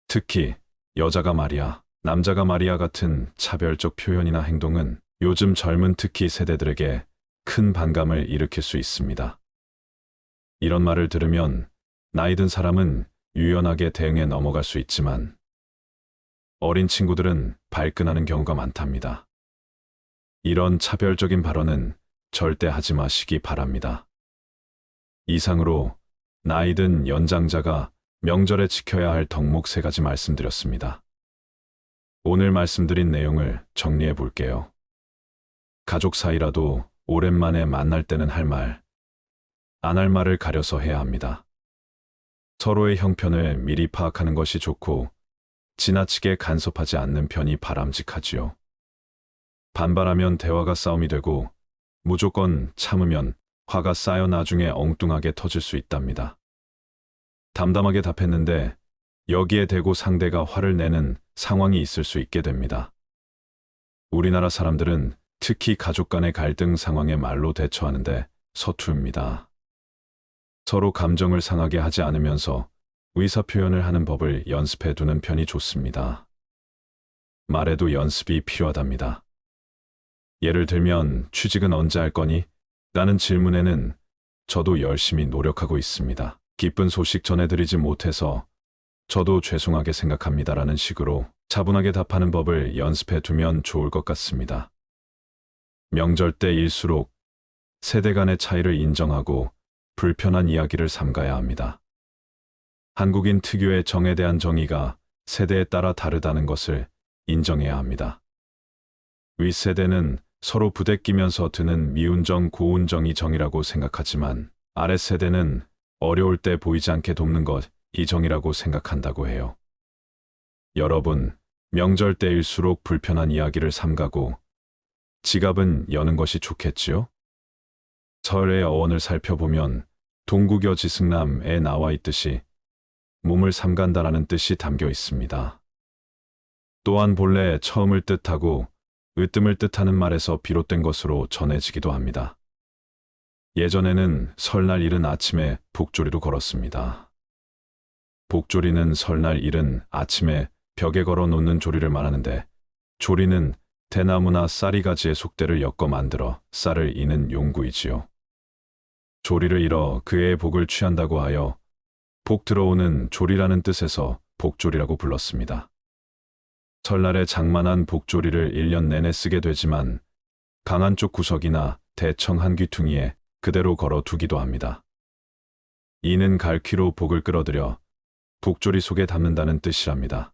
특히 여자가 말이야, 남자가 말이야 같은 차별적 표현이나 행동은 요즘 젊은 특히 세대들에게 큰 반감을 일으킬 수 있습니다. 이런 말을 들으면 나이 든 사람은 유연하게 대응해 넘어갈 수 있지만 어린 친구들은 발끈하는 경우가 많답니다. 이런 차별적인 발언은 절대 하지 마시기 바랍니다. 이상으로 나이 든 연장자가 명절에 지켜야 할 덕목 3가지 말씀드렸습니다. 오늘 말씀드린 내용을 정리해 볼게요. 가족 사이라도 오랜만에 만날 때는 할 말, 안 할 말을 가려서 해야 합니다. 서로의 형편을 미리 파악하는 것이 좋고 지나치게 간섭하지 않는 편이 바람직하지요. 반발하면 대화가 싸움이 되고 무조건 참으면 화가 쌓여 나중에 엉뚱하게 터질 수 있답니다. 담담하게 답했는데 여기에 대고 상대가 화를 내는 상황이 있을 수 있게 됩니다. 우리나라 사람들은 특히 가족 간의 갈등 상황에 말로 대처하는데 서투릅니다. 서로 감정을 상하게 하지 않으면서 의사표현을 하는 법을 연습해 두는 편이 좋습니다. 말에도 연습이 필요하답니다. 예를 들면 취직은 언제 할 거니? 라는 질문에는 저도 열심히 노력하고 있습니다. 기쁜 소식 전해드리지 못해서 저도 죄송하게 생각합니다라는 식으로 차분하게 답하는 법을 연습해 두면 좋을 것 같습니다. 명절 때일수록 세대 간의 차이를 인정하고 불편한 이야기를 삼가야 합니다. 한국인 특유의 정에 대한 정의가 세대에 따라 다르다는 것을 인정해야 합니다. 윗세대는 서로 부대끼면서 드는 미운정, 고운정이 정이라고 생각하지만 아랫세대는 어려울 때 보이지 않게 돕는 것이 정이라고 생각한다고 해요. 여러분, 명절 때일수록 불편한 이야기를 삼가고 지갑은 여는 것이 좋겠지요? 설의 어원을 살펴보면 동구겨 지승남에 나와 있듯이 몸을 삼간다라는 뜻이 담겨 있습니다. 또한 본래 처음을 뜻하고 으뜸을 뜻하는 말에서 비롯된 것으로 전해지기도 합니다. 예전에는 설날 이른 아침에 복조리로 걸었습니다. 복조리는 설날 이른 아침에 벽에 걸어 놓는 조리를 말하는데, 조리는 대나무나 쌀이가지의 속대를 엮어 만들어 쌀을 이는 용구이지요. 조리를 이뤄 그의 복을 취한다고 하여 복 들어오는 조리라는 뜻에서 복조리라고 불렀습니다. 설날에 장만한 복조리를 1년 내내 쓰게 되지만 강한 쪽 구석이나 대청 한 귀퉁이에 그대로 걸어 두기도 합니다. 이는 갈퀴로 복을 끌어들여 복조리 속에 담는다는 뜻이랍니다.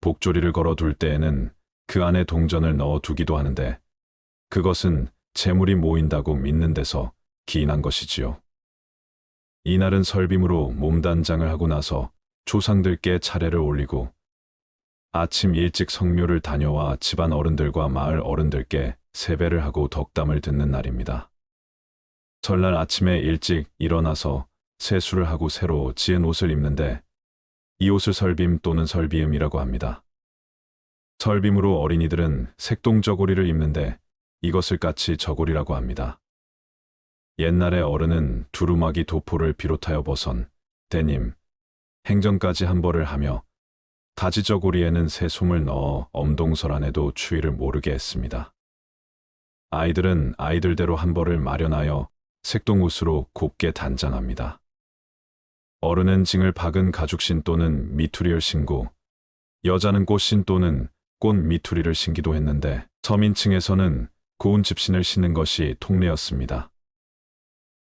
복조리를 걸어 둘 때에는 그 안에 동전을 넣어 두기도 하는데, 그것은 재물이 모인다고 믿는 데서 기인한 것이지요. 이날은 설빔으로 몸단장을 하고 나서 조상들께 차례를 올리고 아침 일찍 성묘를 다녀와 집안 어른들과 마을 어른들께 세배를 하고 덕담을 듣는 날입니다. 설날 아침에 일찍 일어나서 세수를 하고 새로 지은 옷을 입는데, 이 옷을 설빔 또는 설비음이라고 합니다. 설빔으로 어린이들은 색동저고리를 입는데 이것을 까치 저고리라고 합니다. 옛날에 어른은 두루마기 도포를 비롯하여 버선, 데님, 행정까지 한 벌을 하며 가지저고리에는 새솜을 넣어 엄동설 안에도 추위를 모르게 했습니다. 아이들은 아이들대로 한 벌을 마련하여 색동옷으로 곱게 단장합니다. 어른은 징을 박은 가죽신 또는 미투리를 신고, 여자는 꽃신 또는 꽃 미투리를 신기도 했는데, 서민층에서는 고운 집신을 신는 것이 통례였습니다.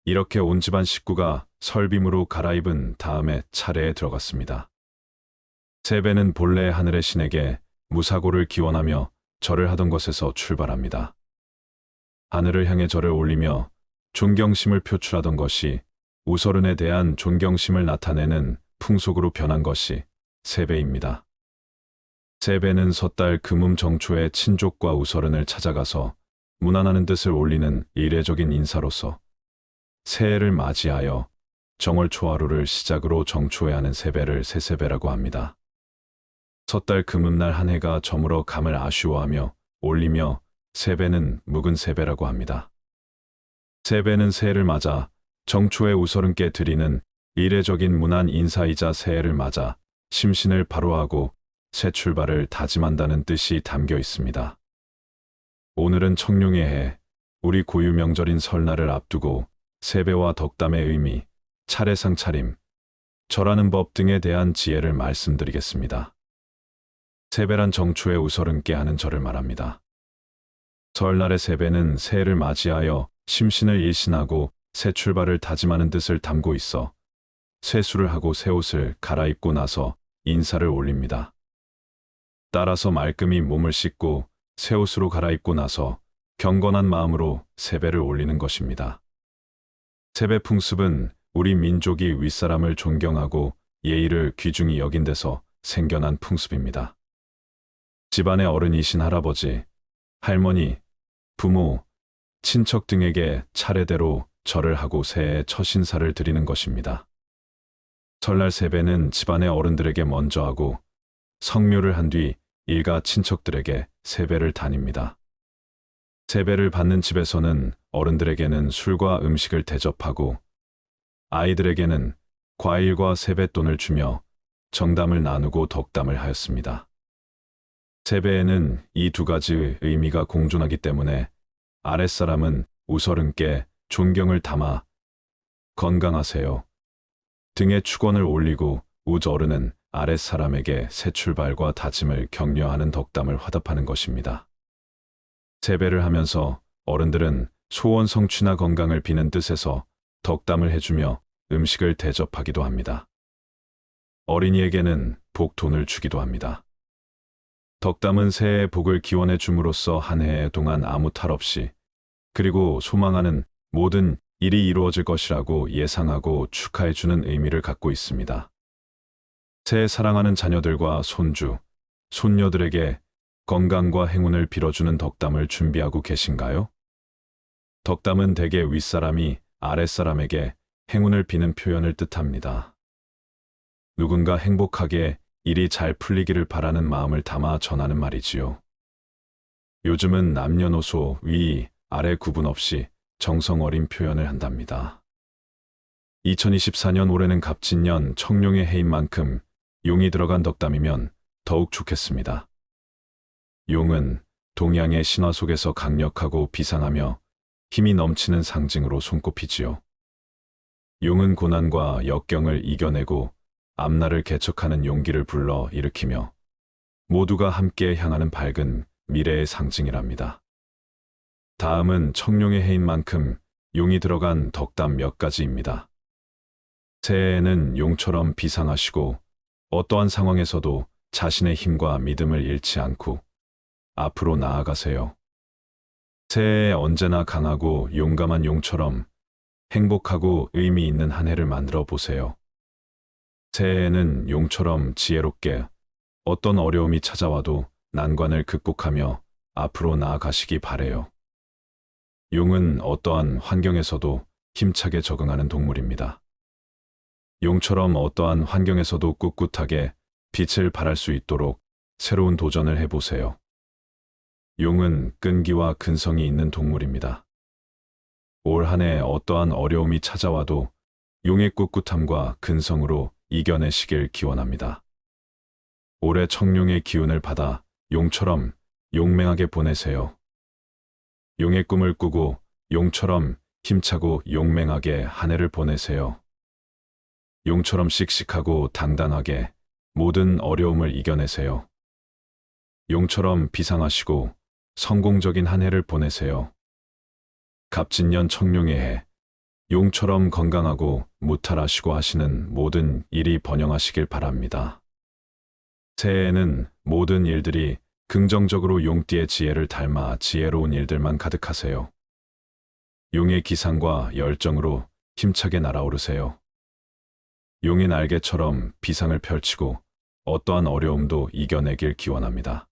이렇게 온 집안 식구가 설빔으로 갈아입은 다음에 차례에 들어갔습니다. 세배는 본래 하늘의 신에게 무사고를 기원하며 절을 하던 것에서 출발합니다. 하늘을 향해 절을 올리며 존경심을 표출하던 것이 우설은에 대한 존경심을 나타내는 풍속으로 변한 것이 세배입니다. 세배는 섣달 금음 정초에 친족과 우설은을 찾아가서 문안하는 뜻을 올리는 이례적인 인사로서 새해를 맞이하여 정월 초하루를 시작으로 정초에 하는 세배를 새세배라고 합니다. 섣달 금음날 한 해가 저물어 감을 아쉬워하며 올리며 세배는 묵은 세배라고 합니다. 세배는 새해를 맞아 정초에 우설은께 드리는 이례적인 문안 인사이자 새해를 맞아 심신을 바로하고 새 출발을 다짐한다는 뜻이 담겨 있습니다. 오늘은 청룡의 해, 우리 고유 명절인 설날을 앞두고 세배와 덕담의 의미, 차례상 차림, 절하는 법 등에 대한 지혜를 말씀드리겠습니다. 세배란 정초에 우설은께 하는 절을 말합니다. 설날의 세배는 새해를 맞이하여 심신을 일신하고 새 출발을 다짐하는 뜻을 담고 있어 세수를 하고 새 옷을 갈아입고 나서 인사를 올립니다. 따라서 말끔히 몸을 씻고 새 옷으로 갈아입고 나서 경건한 마음으로 세배를 올리는 것입니다. 세배 풍습은 우리 민족이 윗사람을 존경하고 예의를 귀중히 여긴 데서 생겨난 풍습입니다. 집안의 어른이신 할아버지, 할머니, 부모, 친척 등에게 차례대로 절을 하고 새해 첫 인사를 드리는 것입니다. 설날 세배는 집안의 어른들에게 먼저 하고 성묘를 한 뒤 일가 친척들에게 세배를 다닙니다. 세배를 받는 집에서는 어른들에게는 술과 음식을 대접하고 아이들에게는 과일과 세뱃돈을 주며 정담을 나누고 덕담을 하였습니다. 세배에는 이 두 가지의 의미가 공존하기 때문에 아랫사람은 우설은께 존경을 담아 건강하세요 등의 축원을 올리고 우저어른은 아랫사람에게 새 출발과 다짐을 격려하는 덕담을 화답하는 것입니다. 세배를 하면서 어른들은 소원 성취나 건강을 비는 뜻에서 덕담을 해주며 음식을 대접하기도 합니다. 어린이에게는 복돈을 주기도 합니다. 덕담은 새해의 복을 기원해 줌으로써 한 해 동안 아무 탈 없이 그리고 소망하는 모든 일이 이루어질 것이라고 예상하고 축하해 주는 의미를 갖고 있습니다. 새해 사랑하는 자녀들과 손주, 손녀들에게 건강과 행운을 빌어주는 덕담을 준비하고 계신가요? 덕담은 대개 윗사람이 아랫사람에게 행운을 비는 표현을 뜻합니다. 누군가 행복하게 일이 잘 풀리기를 바라는 마음을 담아 전하는 말이지요. 요즘은 남녀노소 위, 아래 구분 없이 정성 어린 표현을 한답니다. 2024년 올해는 갑진년 청룡의 해인 만큼 용이 들어간 덕담이면 더욱 좋겠습니다. 용은 동양의 신화 속에서 강력하고 비상하며 힘이 넘치는 상징으로 손꼽히지요. 용은 고난과 역경을 이겨내고 앞날을 개척하는 용기를 불러 일으키며 모두가 함께 향하는 밝은 미래의 상징이랍니다. 다음은 청룡의 해인 만큼 용이 들어간 덕담 몇 가지입니다. 새해에는 용처럼 비상하시고 어떠한 상황에서도 자신의 힘과 믿음을 잃지 않고 앞으로 나아가세요. 새해에 언제나 강하고 용감한 용처럼 행복하고 의미 있는 한 해를 만들어 보세요. 새해에는 용처럼 지혜롭게 어떤 어려움이 찾아와도 난관을 극복하며 앞으로 나아가시기 바래요. 용은 어떠한 환경에서도 힘차게 적응하는 동물입니다. 용처럼 어떠한 환경에서도 꿋꿋하게 빛을 발할 수 있도록 새로운 도전을 해보세요. 용은 끈기와 근성이 있는 동물입니다. 올 한 해 어떠한 어려움이 찾아와도 용의 꿋꿋함과 근성으로 이겨내시길 기원합니다. 올해 청룡의 기운을 받아 용처럼 용맹하게 보내세요. 용의 꿈을 꾸고 용처럼 힘차고 용맹하게 한 해를 보내세요. 용처럼 씩씩하고 당당하게 모든 어려움을 이겨내세요. 용처럼 비상하시고 성공적인 한 해를 보내세요. 갑진년 청룡의 해, 용처럼 건강하고 무탈하시고 하시는 모든 일이 번영하시길 바랍니다. 새해에는 모든 일들이 긍정적으로 용띠의 지혜를 닮아 지혜로운 일들만 가득하세요. 용의 기상과 열정으로 힘차게 날아오르세요. 용의 날개처럼 비상을 펼치고 어떠한 어려움도 이겨내길 기원합니다.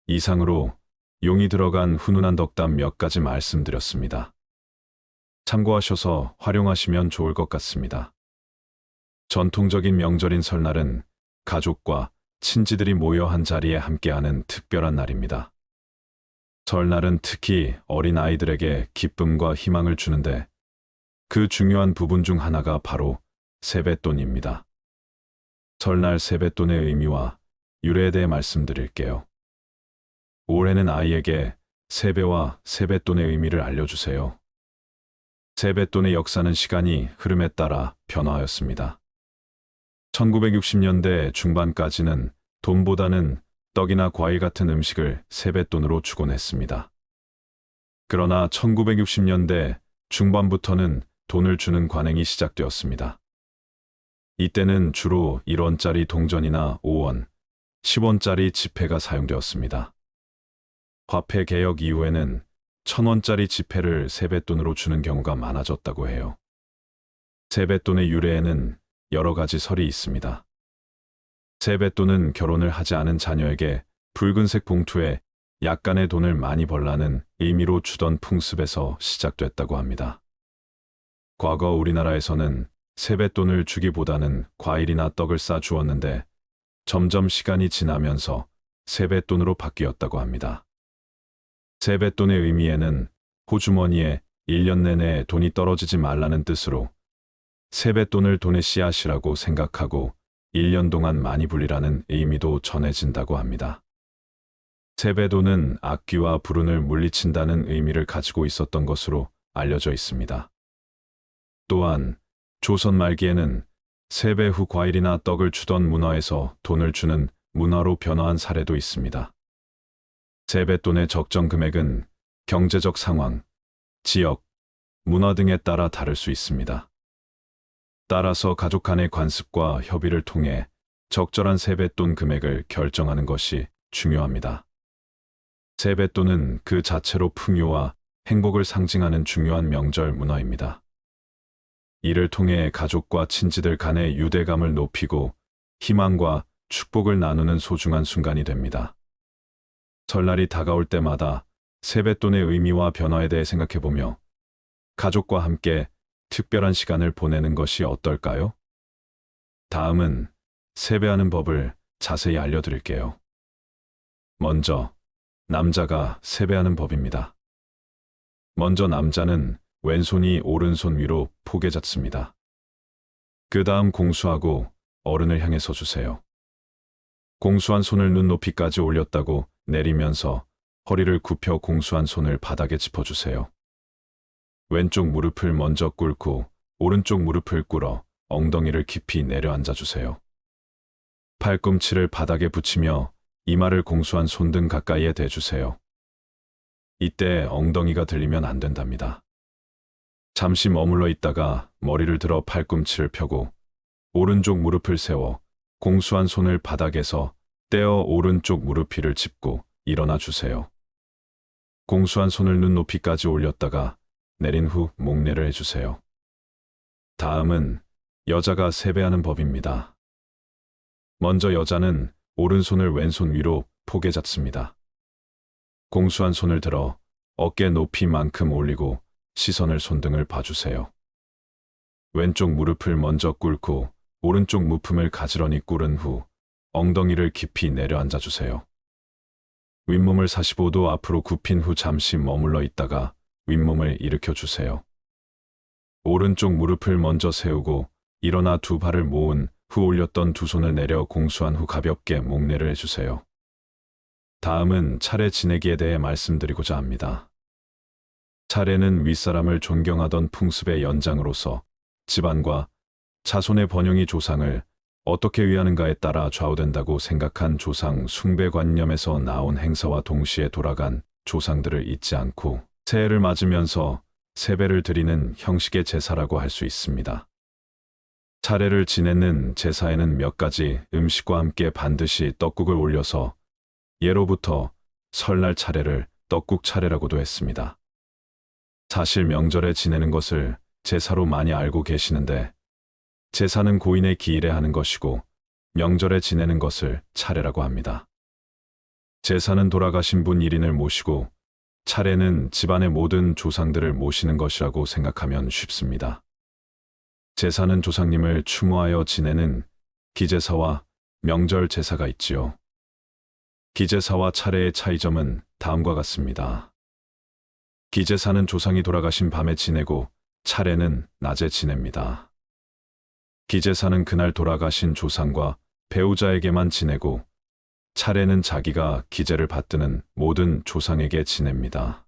이상으로 용이 들어간 훈훈한 덕담 몇 가지 말씀드렸습니다. 참고하셔서 활용하시면 좋을 것 같습니다. 전통적인 명절인 설날은 가족과 친지들이 모여 한 자리에 함께하는 특별한 날입니다. 설날은 특히 어린 아이들에게 기쁨과 희망을 주는데 그 중요한 부분 중 하나가 바로 세뱃돈입니다. 설날 세뱃돈의 의미와 유래에 대해 말씀드릴게요. 올해는 아이에게 세배와 세뱃돈의 의미를 알려주세요. 세뱃돈의 역사는 시간이 흐름에 따라 변화하였습니다. 1960년대 중반까지는 돈보다는 떡이나 과일 같은 음식을 세뱃돈으로 주곤 했습니다. 그러나 1960년대 중반부터는 돈을 주는 관행이 시작되었습니다. 이때는 주로 1원짜리 동전이나 5원, 10원짜리 지폐가 사용되었습니다. 화폐 개혁 이후에는 1000원짜리 지폐를 세뱃돈으로 주는 경우가 많아졌다고 해요. 세뱃돈의 유래에는 여러 가지 설이 있습니다. 세뱃돈은 결혼을 하지 않은 자녀에게 붉은색 봉투에 약간의 돈을 많이 벌라는 의미로 주던 풍습에서 시작됐다고 합니다. 과거 우리나라에서는 세뱃돈을 주기보다는 과일이나 떡을 싸 주었는데 점점 시간이 지나면서 세뱃돈으로 바뀌었다고 합니다. 세뱃돈의 의미에는 호주머니에 1년 내내 돈이 떨어지지 말라는 뜻으로 세뱃돈을 돈의 씨앗이라고 생각하고 1년 동안 많이 불리라는 의미도 전해진다고 합니다. 세뱃돈은 악귀와 불운을 물리친다는 의미를 가지고 있었던 것으로 알려져 있습니다. 또한 조선 말기에는 세배 후 과일이나 떡을 주던 문화에서 돈을 주는 문화로 변화한 사례도 있습니다. 세뱃돈의 적정 금액은 경제적 상황, 지역, 문화 등에 따라 다를 수 있습니다. 따라서 가족 간의 관습과 협의를 통해 적절한 세뱃돈 금액을 결정하는 것이 중요합니다. 세뱃돈은 그 자체로 풍요와 행복을 상징하는 중요한 명절 문화입니다. 이를 통해 가족과 친지들 간의 유대감을 높이고 희망과 축복을 나누는 소중한 순간이 됩니다. 설날이 다가올 때마다 세뱃돈의 의미와 변화에 대해 생각해보며 가족과 함께 특별한 시간을 보내는 것이 어떨까요? 다음은 세배하는 법을 자세히 알려드릴게요. 먼저, 남자가 세배하는 법입니다. 먼저 남자는 왼손이 오른손 위로 포개 잡습니다. 그 다음 공수하고 어른을 향해 서주세요. 공수한 손을 눈높이까지 올렸다고 내리면서 허리를 굽혀 공수한 손을 바닥에 짚어주세요. 왼쪽 무릎을 먼저 꿇고 오른쪽 무릎을 꿇어 엉덩이를 깊이 내려앉아 주세요. 팔꿈치를 바닥에 붙이며 이마를 공수한 손등 가까이에 대주세요. 이때 엉덩이가 들리면 안 된답니다. 잠시 머물러 있다가 머리를 들어 팔꿈치를 펴고 오른쪽 무릎을 세워 공수한 손을 바닥에서 떼어 오른쪽 무릎 위를 짚고 일어나 주세요. 공수한 손을 눈높이까지 올렸다가 내린 후 목례를 해주세요. 다음은 여자가 세배하는 법입니다. 먼저 여자는 오른손을 왼손 위로 포개 잡습니다. 공수한 손을 들어 어깨 높이만큼 올리고 시선을 손등을 봐주세요. 왼쪽 무릎을 먼저 꿇고 오른쪽 무품을 가지런히 꿇은 후 엉덩이를 깊이 내려앉아 주세요. 윗몸을 45도 앞으로 굽힌 후 잠시 머물러 있다가 윗몸을 일으켜 주세요. 오른쪽 무릎을 먼저 세우고 일어나 두 발을 모은 후 올렸던 두 손을 내려 공수한 후 가볍게 목례를 해주세요. 다음은 차례 지내기에 대해 말씀드리고자 합니다. 차례는 윗사람을 존경하던 풍습의 연장으로서 집안과 자손의 번영이 조상을 어떻게 위하는가에 따라 좌우된다고 생각한 조상 숭배관념에서 나온 행사와 동시에 돌아간 조상들을 잊지 않고 새해를 맞으면서 세배를 드리는 형식의 제사라고 할 수 있습니다. 차례를 지내는 제사에는 몇 가지 음식과 함께 반드시 떡국을 올려서 예로부터 설날 차례를 떡국 차례라고도 했습니다. 사실 명절에 지내는 것을 제사로 많이 알고 계시는데 제사는 고인의 기일에 하는 것이고 명절에 지내는 것을 차례라고 합니다. 제사는 돌아가신 분 1인을 모시고 차례는 집안의 모든 조상들을 모시는 것이라고 생각하면 쉽습니다. 제사는 조상님을 추모하여 지내는 기제사와 명절 제사가 있지요. 기제사와 차례의 차이점은 다음과 같습니다. 기제사는 조상이 돌아가신 밤에 지내고 차례는 낮에 지냅니다. 기제사는 그날 돌아가신 조상과 배우자에게만 지내고 차례는 자기가 기제를 받드는 모든 조상에게 지냅니다.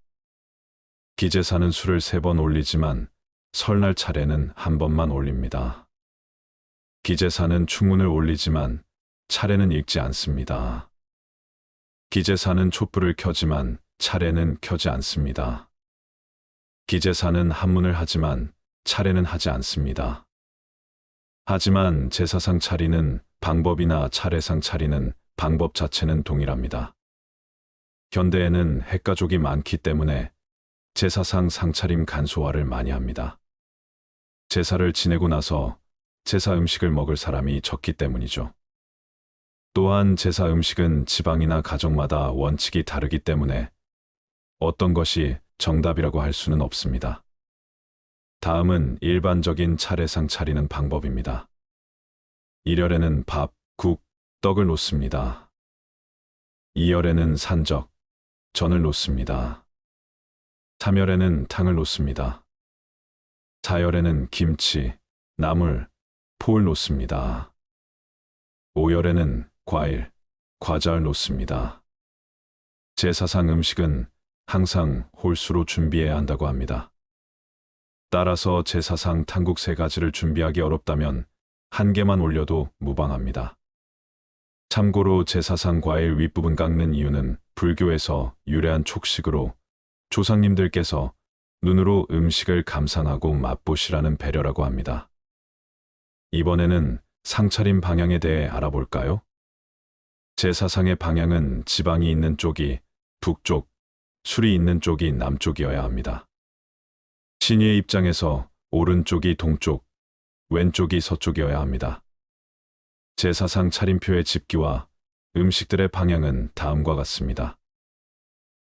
기제사는 술을 3번 올리지만 설날 차례는 한 번만 올립니다. 기제사는 추문을 올리지만 차례는 읽지 않습니다. 기제사는 촛불을 켜지만 차례는 켜지 않습니다. 기제사는 한문을 하지만 차례는 하지 않습니다. 하지만 제사상 차리는 방법이나 차례상 차리는 방법 자체는 동일합니다. 현대에는 핵가족이 많기 때문에 제사상 상차림 간소화를 많이 합니다. 제사를 지내고 나서 제사 음식을 먹을 사람이 적기 때문이죠. 또한 제사 음식은 지방이나 가정마다 원칙이 다르기 때문에 어떤 것이 정답이라고 할 수는 없습니다. 다음은 일반적인 차례상 차리는 방법입니다. 1열에는 밥, 국, 떡을 놓습니다. 2열에는 산적, 전을 놓습니다. 3열에는 탕을 놓습니다. 4열에는 김치, 나물, 포를 놓습니다. 5열에는 과일, 과자를 놓습니다. 제사상 음식은 항상 홀수로 준비해야 한다고 합니다. 따라서 제사상 탕국 3가지를 준비하기 어렵다면 1개만 올려도 무방합니다. 참고로 제사상 과일 윗부분 깎는 이유는 불교에서 유래한 촉식으로 조상님들께서 눈으로 음식을 감상하고 맛보시라는 배려라고 합니다. 이번에는 상차림 방향에 대해 알아볼까요? 제사상의 방향은 지방이 있는 쪽이 북쪽, 술이 있는 쪽이 남쪽이어야 합니다. 신의의 입장에서 오른쪽이 동쪽, 왼쪽이 서쪽이어야 합니다. 제사상 차림표의 집기와 음식들의 방향은 다음과 같습니다.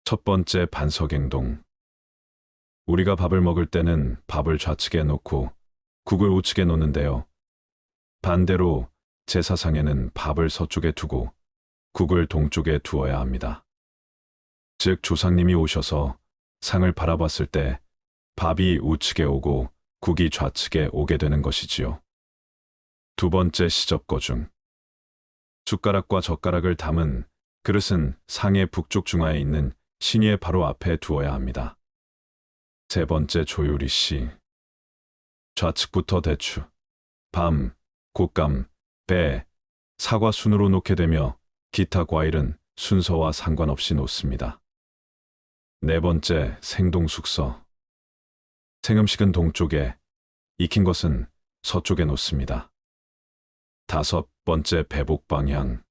첫 번째 반석행동. 우리가 밥을 먹을 때는 밥을 좌측에 놓고 국을 우측에 놓는데요. 반대로 제사상에는 밥을 서쪽에 두고 국을 동쪽에 두어야 합니다. 즉 조상님이 오셔서 상을 바라봤을 때 밥이 우측에 오고 국이 좌측에 오게 되는 것이지요. 두 번째 시접거중. 숟가락과 젓가락을 담은 그릇은 상의 북쪽 중화에 있는 신의의 바로 앞에 두어야 합니다. 세 번째 조유리씨. 좌측부터 대추, 밤, 곶감, 배, 사과 순으로 놓게 되며 기타 과일은 순서와 상관없이 놓습니다. 네 번째 생동숙서. 생음식은 동쪽에, 익힌 것은 서쪽에 놓습니다. 다섯 번째 배복 방향.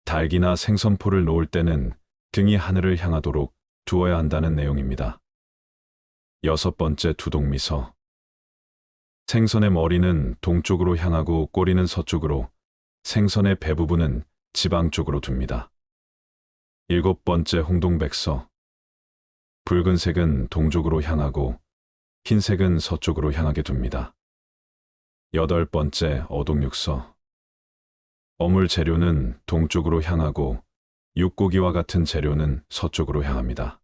닭이나 생선포를 놓을 때는 등이 하늘을 향하도록 두어야 한다는 내용입니다. 여섯 번째 두동미서. 생선의 머리는 동쪽으로 향하고 꼬리는 서쪽으로, 생선의 배 부분은 지방 쪽으로 둡니다. 일곱 번째 홍동백서. 붉은색은 동쪽으로 향하고 흰색은 서쪽으로 향하게 둡니다. 여덟 번째 어동육서. 어물 재료는 동쪽으로 향하고 육고기와 같은 재료는 서쪽으로 향합니다.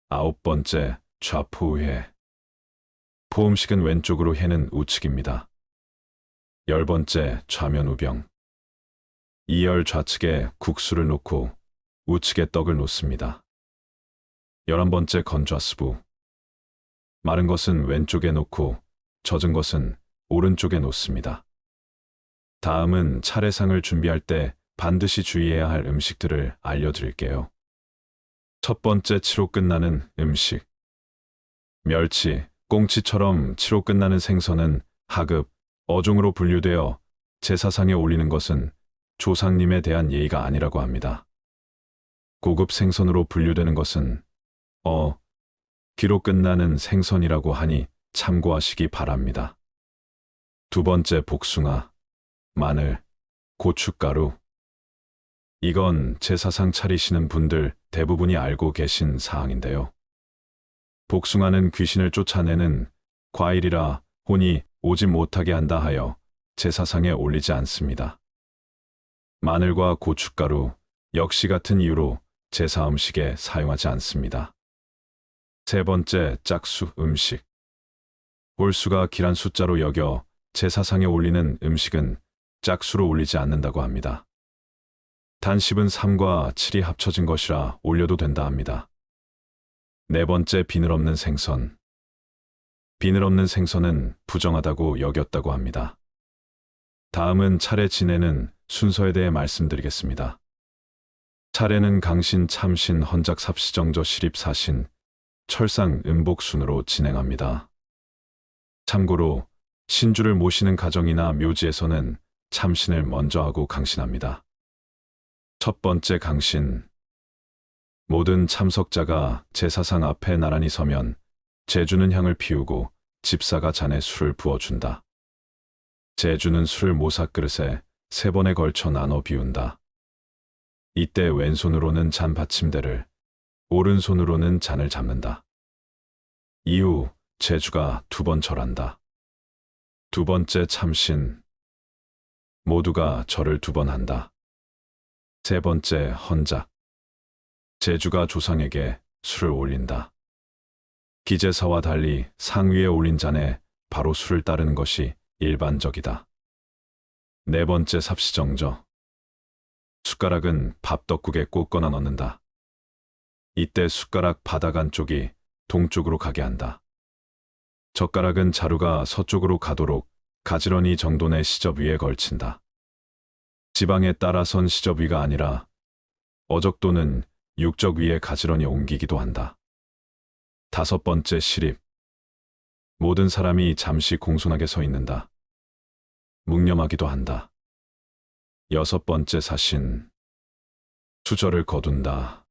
아홉 번째 좌포우회. 포음식은 왼쪽으로 해는 우측입니다. 열 번째 좌면우병. 이열 좌측에 국수를 놓고 우측에 떡을 놓습니다. 11번째 건좌스부. 마른 것은 왼쪽에 놓고 젖은 것은 오른쪽에 놓습니다. 다음은 차례상을 준비할 때 반드시 주의해야 할 음식들을 알려드릴게요. 첫 번째 치로 끝나는 음식. 멸치, 꽁치처럼 치로 끝나는 생선은 하급, 어종으로 분류되어 제사상에 올리는 것은 조상님에 대한 예의가 아니라고 합니다. 고급 생선으로 분류되는 것은 기로 끝나는 생선이라고 하니 참고하시기 바랍니다. 두 번째 복숭아, 마늘, 고춧가루. 이건 제사상 차리시는 분들 대부분이 알고 계신 사항인데요. 복숭아는 귀신을 쫓아내는 과일이라 혼이 오지 못하게 한다 하여 제사상에 올리지 않습니다. 마늘과 고춧가루 역시 같은 이유로 제사 음식에 사용하지 않습니다. 세 번째 짝수 음식. 올수가 길한 숫자로 여겨 제사상에 올리는 음식은 짝수로 올리지 않는다고 합니다. 단십은 3과 7이 합쳐진 것이라 올려도 된다 합니다. 네 번째 비늘 없는 생선. 비늘 없는 생선은 부정하다고 여겼다고 합니다. 다음은 차례 지내는 순서에 대해 말씀드리겠습니다. 차례는 강신, 참신, 헌작, 삽시정저, 시립, 사신, 철상, 음복 순으로 진행합니다. 참고로 신주를 모시는 가정이나 묘지에서는 참신을 먼저 하고 강신합니다. 첫 번째 강신. 모든 참석자가 제사상 앞에 나란히 서면 제주는 향을 피우고 집사가 잔에 술을 부어준다. 제주는 술을 모삭그릇에 3번에 걸쳐 나눠 비운다. 이때 왼손으로는 잔 받침대를, 오른손으로는 잔을 잡는다. 이후 제주가 2번 절한다. 두 번째 참신. 모두가 절을 2번 한다. 세 번째 헌작. 제주가 조상에게 술을 올린다. 기제사와 달리 상 위에 올린 잔에 바로 술을 따르는 것이 일반적이다. 네 번째 삽시정저. 숟가락은 밥떡국에 꽂거나 넣는다. 이때 숟가락 바닥 안쪽이 동쪽으로 가게 한다. 젓가락은 자루가 서쪽으로 가도록 가지런히 정돈의 시접 위에 걸친다. 지방에 따라선 시접 위가 아니라 어적 또는 육적 위에 가지런히 옮기기도 한다. 다섯 번째 시립. 모든 사람이 잠시 공손하게 서 있는다. 묵념하기도 한다. 여섯 번째 사신. 수저를 거둔다.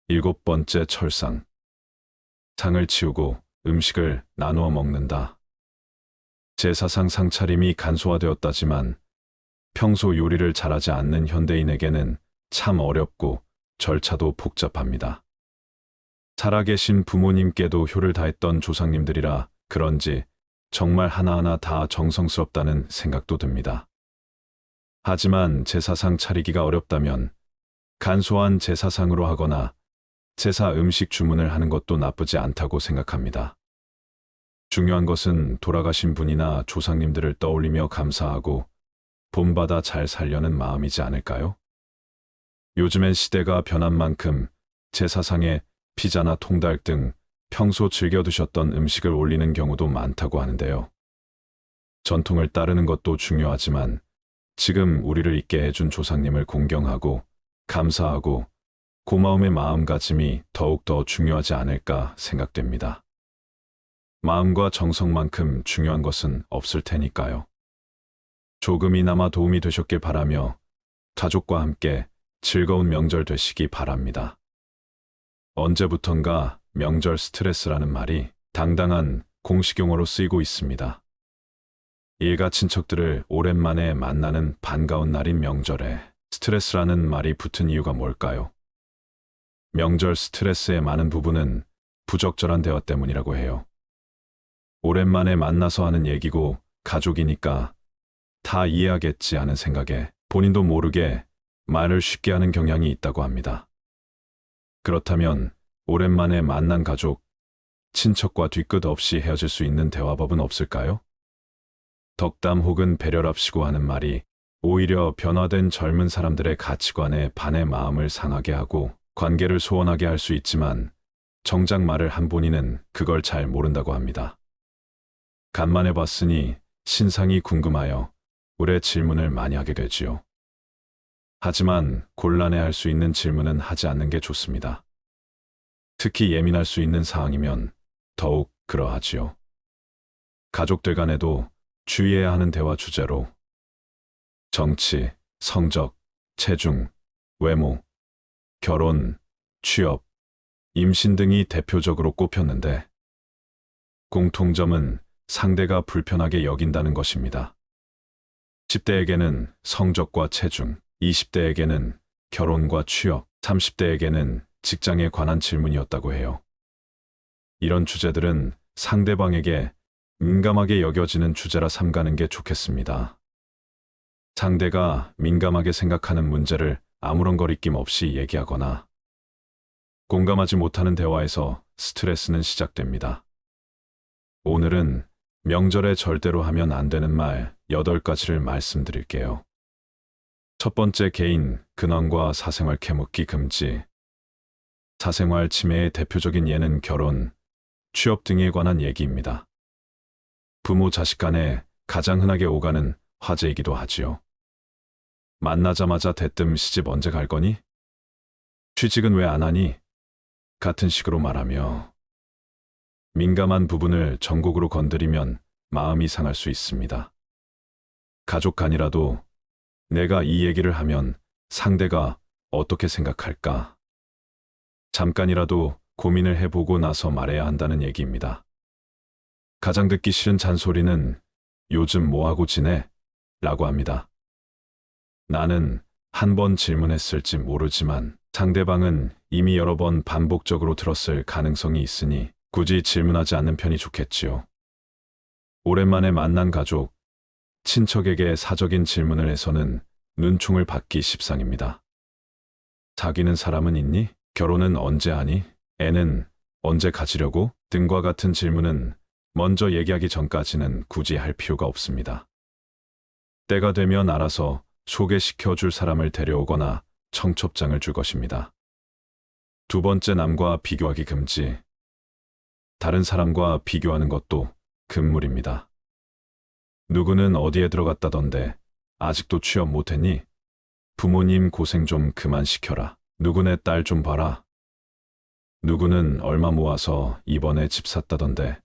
일곱 번째 철상. 상을 치우고 음식을 나누어 먹는다. 제사상 상차림이 간소화되었다지만 평소 요리를 잘하지 않는 현대인에게는 참 어렵고 절차도 복잡합니다. 살아계신 부모님께도 효를 다했던 조상님들이라 그런지 정말 하나하나 다 정성스럽다는 생각도 듭니다. 하지만 제사상 차리기가 어렵다면 간소한 제사상으로 하거나 제사 음식 주문을 하는 것도 나쁘지 않다고 생각합니다. 중요한 것은 돌아가신 분이나 조상님들을 떠올리며 감사하고 본받아 잘 살려는 마음이지 않을까요? 요즘엔 시대가 변한 만큼 제사상에 피자나 통닭 등 평소 즐겨 드셨던 음식을 올리는 경우도 많다고 하는데요. 전통을 따르는 것도 중요하지만 지금 우리를 있게 해준 조상님을 공경하고 감사하고 고마움의 마음가짐이 더욱더 중요하지 않을까 생각됩니다. 마음과 정성만큼 중요한 것은 없을 테니까요. 조금이나마 도움이 되셨길 바라며 가족과 함께 즐거운 명절 되시기 바랍니다. 언제부턴가 명절 스트레스라는 말이 당당한 공식용어로 쓰이고 있습니다. 일가 친척들을 오랜만에 만나는 반가운 날인 명절에 스트레스라는 말이 붙은 이유가 뭘까요? 명절 스트레스의 많은 부분은 부적절한 대화 때문이라고 해요. 오랜만에 만나서 하는 얘기고 가족이니까 다 이해하겠지 하는 생각에 본인도 모르게 말을 쉽게 하는 경향이 있다고 합니다. 그렇다면 오랜만에 만난 가족, 친척과 뒤끝 없이 헤어질 수 있는 대화법은 없을까요? 덕담 혹은 배려랍시고 하는 말이 오히려 변화된 젊은 사람들의 가치관에 반해 마음을 상하게 하고 관계를 소원하게 할 수 있지만 정작 말을 한 본인은 그걸 잘 모른다고 합니다. 간만에 봤으니 신상이 궁금하여 오래 질문을 많이 하게 되지요. 하지만 곤란해할 수 있는 질문은 하지 않는 게 좋습니다. 특히 예민할 수 있는 사항이면 더욱 그러하지요. 가족들 간에도 주의해야 하는 대화 주제로 정치, 성적, 체중, 외모, 결혼, 취업, 임신 등이 대표적으로 꼽혔는데 공통점은 상대가 불편하게 여긴다는 것입니다. 10대에게는 성적과 체중, 20대에게는 결혼과 취업, 30대에게는 직장에 관한 질문이었다고 해요. 이런 주제들은 상대방에게 민감하게 여겨지는 주제라 삼가는 게 좋겠습니다. 상대가 민감하게 생각하는 문제를 아무런 거리낌 없이 얘기하거나 공감하지 못하는 대화에서 스트레스는 시작됩니다. 오늘은 명절에 절대로 하면 안 되는 말 8가지를 말씀드릴게요. 첫 번째, 개인, 근황과 사생활 캐묻기 금지. 사생활 침해의 대표적인 예는 결혼, 취업 등에 관한 얘기입니다. 부모 자식 간에 가장 흔하게 오가는 화제이기도 하지요. 만나자마자 대뜸 시집 언제 갈 거니? 취직은 왜 안 하니? 같은 식으로 말하며 민감한 부분을 전곡으로 건드리면 마음이 상할 수 있습니다. 가족 간이라도 내가 이 얘기를 하면 상대가 어떻게 생각할까? 잠깐이라도 고민을 해보고 나서 말해야 한다는 얘기입니다. 가장 듣기 싫은 잔소리는 요즘 뭐하고 지내? 라고 합니다. 나는 한 번 질문했을지 모르지만 상대방은 이미 여러 번 반복적으로 들었을 가능성이 있으니 굳이 질문하지 않는 편이 좋겠지요. 오랜만에 만난 가족, 친척에게 사적인 질문을 해서는 눈총을 받기 십상입니다. 사귀는 사람은 있니? 결혼은 언제 하니? 애는 언제 가지려고? 등과 같은 질문은 먼저 얘기하기 전까지는 굳이 할 필요가 없습니다. 때가 되면 알아서 소개시켜 줄 사람을 데려오거나 청첩장을 줄 것입니다. 두 번째, 남과 비교하기 금지. 다른 사람과 비교하는 것도 금물입니다. 누구는 어디에 들어갔다던데 아직도 취업 못했니? 부모님 고생 좀 그만 시켜라. 누구네 딸 좀 봐라. 누구는 얼마 모아서 이번에 집 샀다던데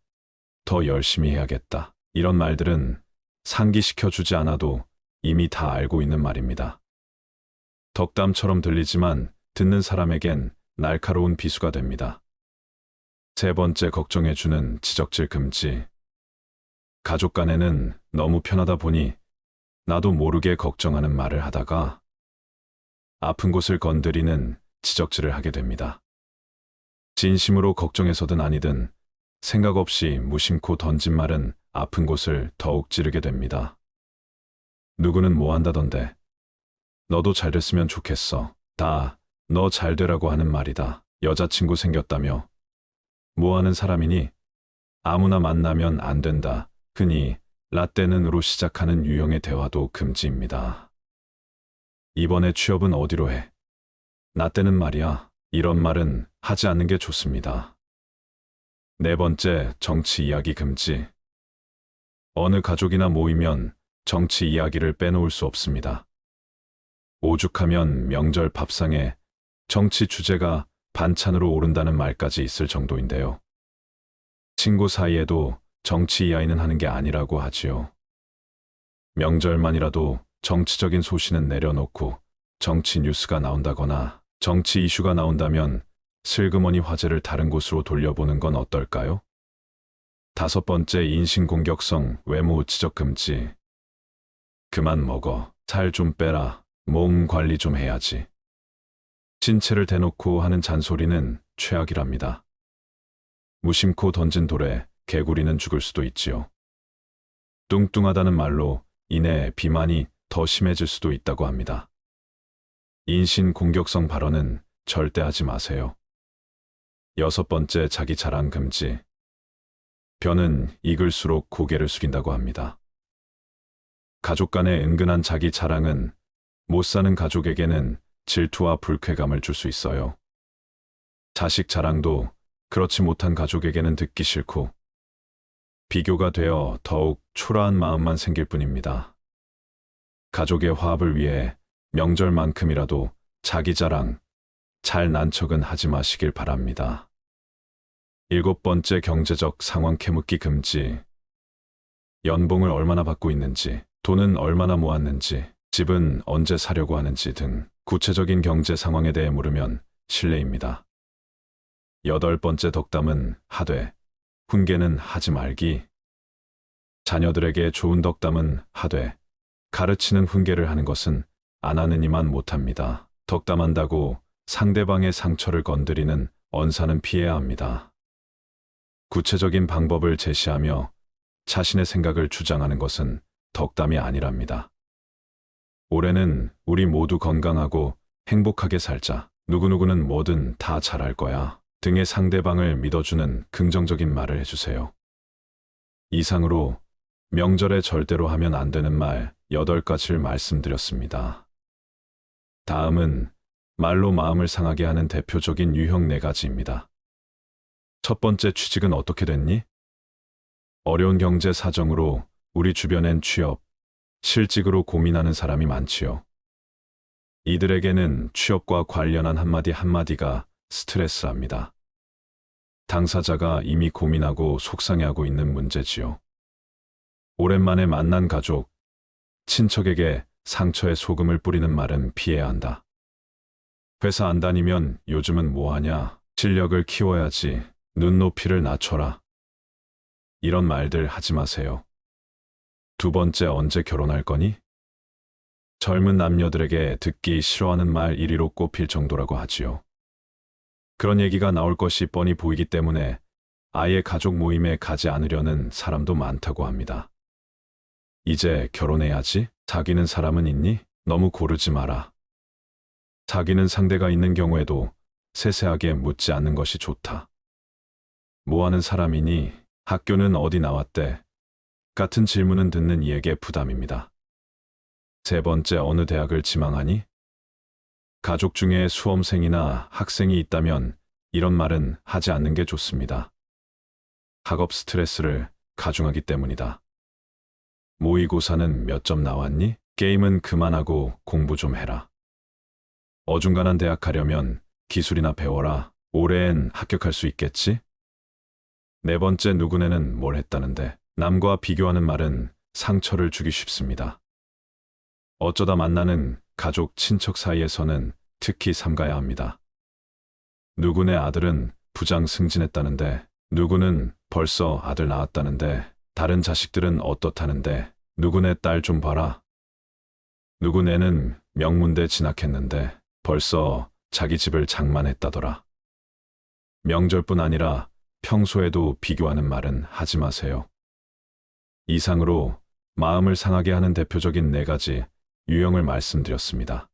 더 열심히 해야겠다. 이런 말들은 상기시켜주지 않아도 이미 다 알고 있는 말입니다. 덕담처럼 들리지만 듣는 사람에겐 날카로운 비수가 됩니다. 세 번째, 걱정해주는 지적질 금지. 가족 간에는 너무 편하다 보니 나도 모르게 걱정하는 말을 하다가 아픈 곳을 건드리는 지적질을 하게 됩니다. 진심으로 걱정해서든 아니든 생각 없이 무심코 던진 말은 아픈 곳을 더욱 찌르게 됩니다. 누구는 뭐 한다던데. 너도 잘 됐으면 좋겠어. 다 너 잘 되라고 하는 말이다. 여자친구 생겼다며. 뭐 하는 사람이니? 아무나 만나면 안 된다. 흔히 라떼는으로 시작하는 유형의 대화도 금지입니다. 이번에 취업은 어디로 해? 나 때는 말이야. 이런 말은 하지 않는 게 좋습니다. 네 번째, 정치 이야기 금지. 어느 가족이나 모이면 정치 이야기를 빼놓을 수 없습니다. 오죽하면 명절 밥상에 정치 주제가 반찬으로 오른다는 말까지 있을 정도인데요. 친구 사이에도 정치 이야기는 하는 게 아니라고 하지요. 명절만이라도 정치적인 소신은 내려놓고 정치 뉴스가 나온다거나 정치 이슈가 나온다면 슬그머니 화제를 다른 곳으로 돌려보는 건 어떨까요? 다섯 번째, 인신공격성 외모 지적 금지. 그만 먹어. 살 좀 빼라. 몸 관리 좀 해야지. 신체를 대놓고 하는 잔소리는 최악이랍니다. 무심코 던진 돌에 개구리는 죽을 수도 있지요. 뚱뚱하다는 말로 인해 비만이 더 심해질 수도 있다고 합니다. 인신공격성 발언은 절대 하지 마세요. 여섯 번째, 자기 자랑 금지. 벼는 익을수록 고개를 숙인다고 합니다. 가족 간의 은근한 자기 자랑은 못 사는 가족에게는 질투와 불쾌감을 줄 수 있어요. 자식 자랑도 그렇지 못한 가족에게는 듣기 싫고 비교가 되어 더욱 초라한 마음만 생길 뿐입니다. 가족의 화합을 위해 명절만큼이라도 자기 자랑, 잘난 척은 하지 마시길 바랍니다. 일곱 번째, 경제적 상황 캐묻기 금지. 연봉을 얼마나 받고 있는지, 돈은 얼마나 모았는지, 집은 언제 사려고 하는지 등 구체적인 경제 상황에 대해 물으면 실례입니다. 여덟 번째, 덕담은 하되 훈계는 하지 말기. 자녀들에게 좋은 덕담은 하되 가르치는 훈계를 하는 것은 안 하는 이만 못합니다. 덕담한다고 상대방의 상처를 건드리는 언사는 피해야 합니다. 구체적인 방법을 제시하며 자신의 생각을 주장하는 것은 덕담이 아니랍니다. 올해는 우리 모두 건강하고 행복하게 살자. 누구누구는 뭐든 다 잘할 거야. 등의 상대방을 믿어주는 긍정적인 말을 해주세요. 이상으로 명절에 절대로 하면 안 되는 말 8가지를 말씀드렸습니다. 다음은 말로 마음을 상하게 하는 대표적인 유형 4가지입니다. 첫 번째, 취직은 어떻게 됐니? 어려운 경제 사정으로 우리 주변엔 취업, 실직으로 고민하는 사람이 많지요. 이들에게는 취업과 관련한 한마디 한마디가 스트레스랍니다. 당사자가 이미 고민하고 속상해하고 있는 문제지요. 오랜만에 만난 가족, 친척에게 상처에 소금을 뿌리는 말은 피해야 한다. 회사 안 다니면 요즘은 뭐하냐? 실력을 키워야지. 눈높이를 낮춰라. 이런 말들 하지 마세요. 두 번째, 언제 결혼할 거니? 젊은 남녀들에게 듣기 싫어하는 말 1위로 꼽힐 정도라고 하지요. 그런 얘기가 나올 것이 뻔히 보이기 때문에 아예 가족 모임에 가지 않으려는 사람도 많다고 합니다. 이제 결혼해야지? 사귀는 사람은 있니? 너무 고르지 마라. 사귀는 상대가 있는 경우에도 세세하게 묻지 않는 것이 좋다. 뭐 하는 사람이니? 학교는 어디 나왔대? 같은 질문은 듣는 이에게 부담입니다. 세 번째, 어느 대학을 지망하니? 가족 중에 수험생이나 학생이 있다면 이런 말은 하지 않는 게 좋습니다. 학업 스트레스를 가중하기 때문이다. 모의고사는 몇 점 나왔니? 게임은 그만하고 공부 좀 해라. 어중간한 대학 가려면 기술이나 배워라. 올해엔 합격할 수 있겠지? 네 번째, 누구네는 뭘 했다는데. 남과 비교하는 말은 상처를 주기 쉽습니다. 어쩌다 만나는 가족, 친척 사이에서는 특히 삼가야 합니다. 누구네 아들은 부장 승진했다는데, 누구는 벌써 아들 낳았다는데, 다른 자식들은 어떻다는데, 누구네 딸 좀 봐라. 누구네는 명문대 진학했는데 벌써 자기 집을 장만했다더라. 명절뿐 아니라 평소에도 비교하는 말은 하지 마세요. 이상으로 마음을 상하게 하는 대표적인 4가지 유형을 말씀드렸습니다.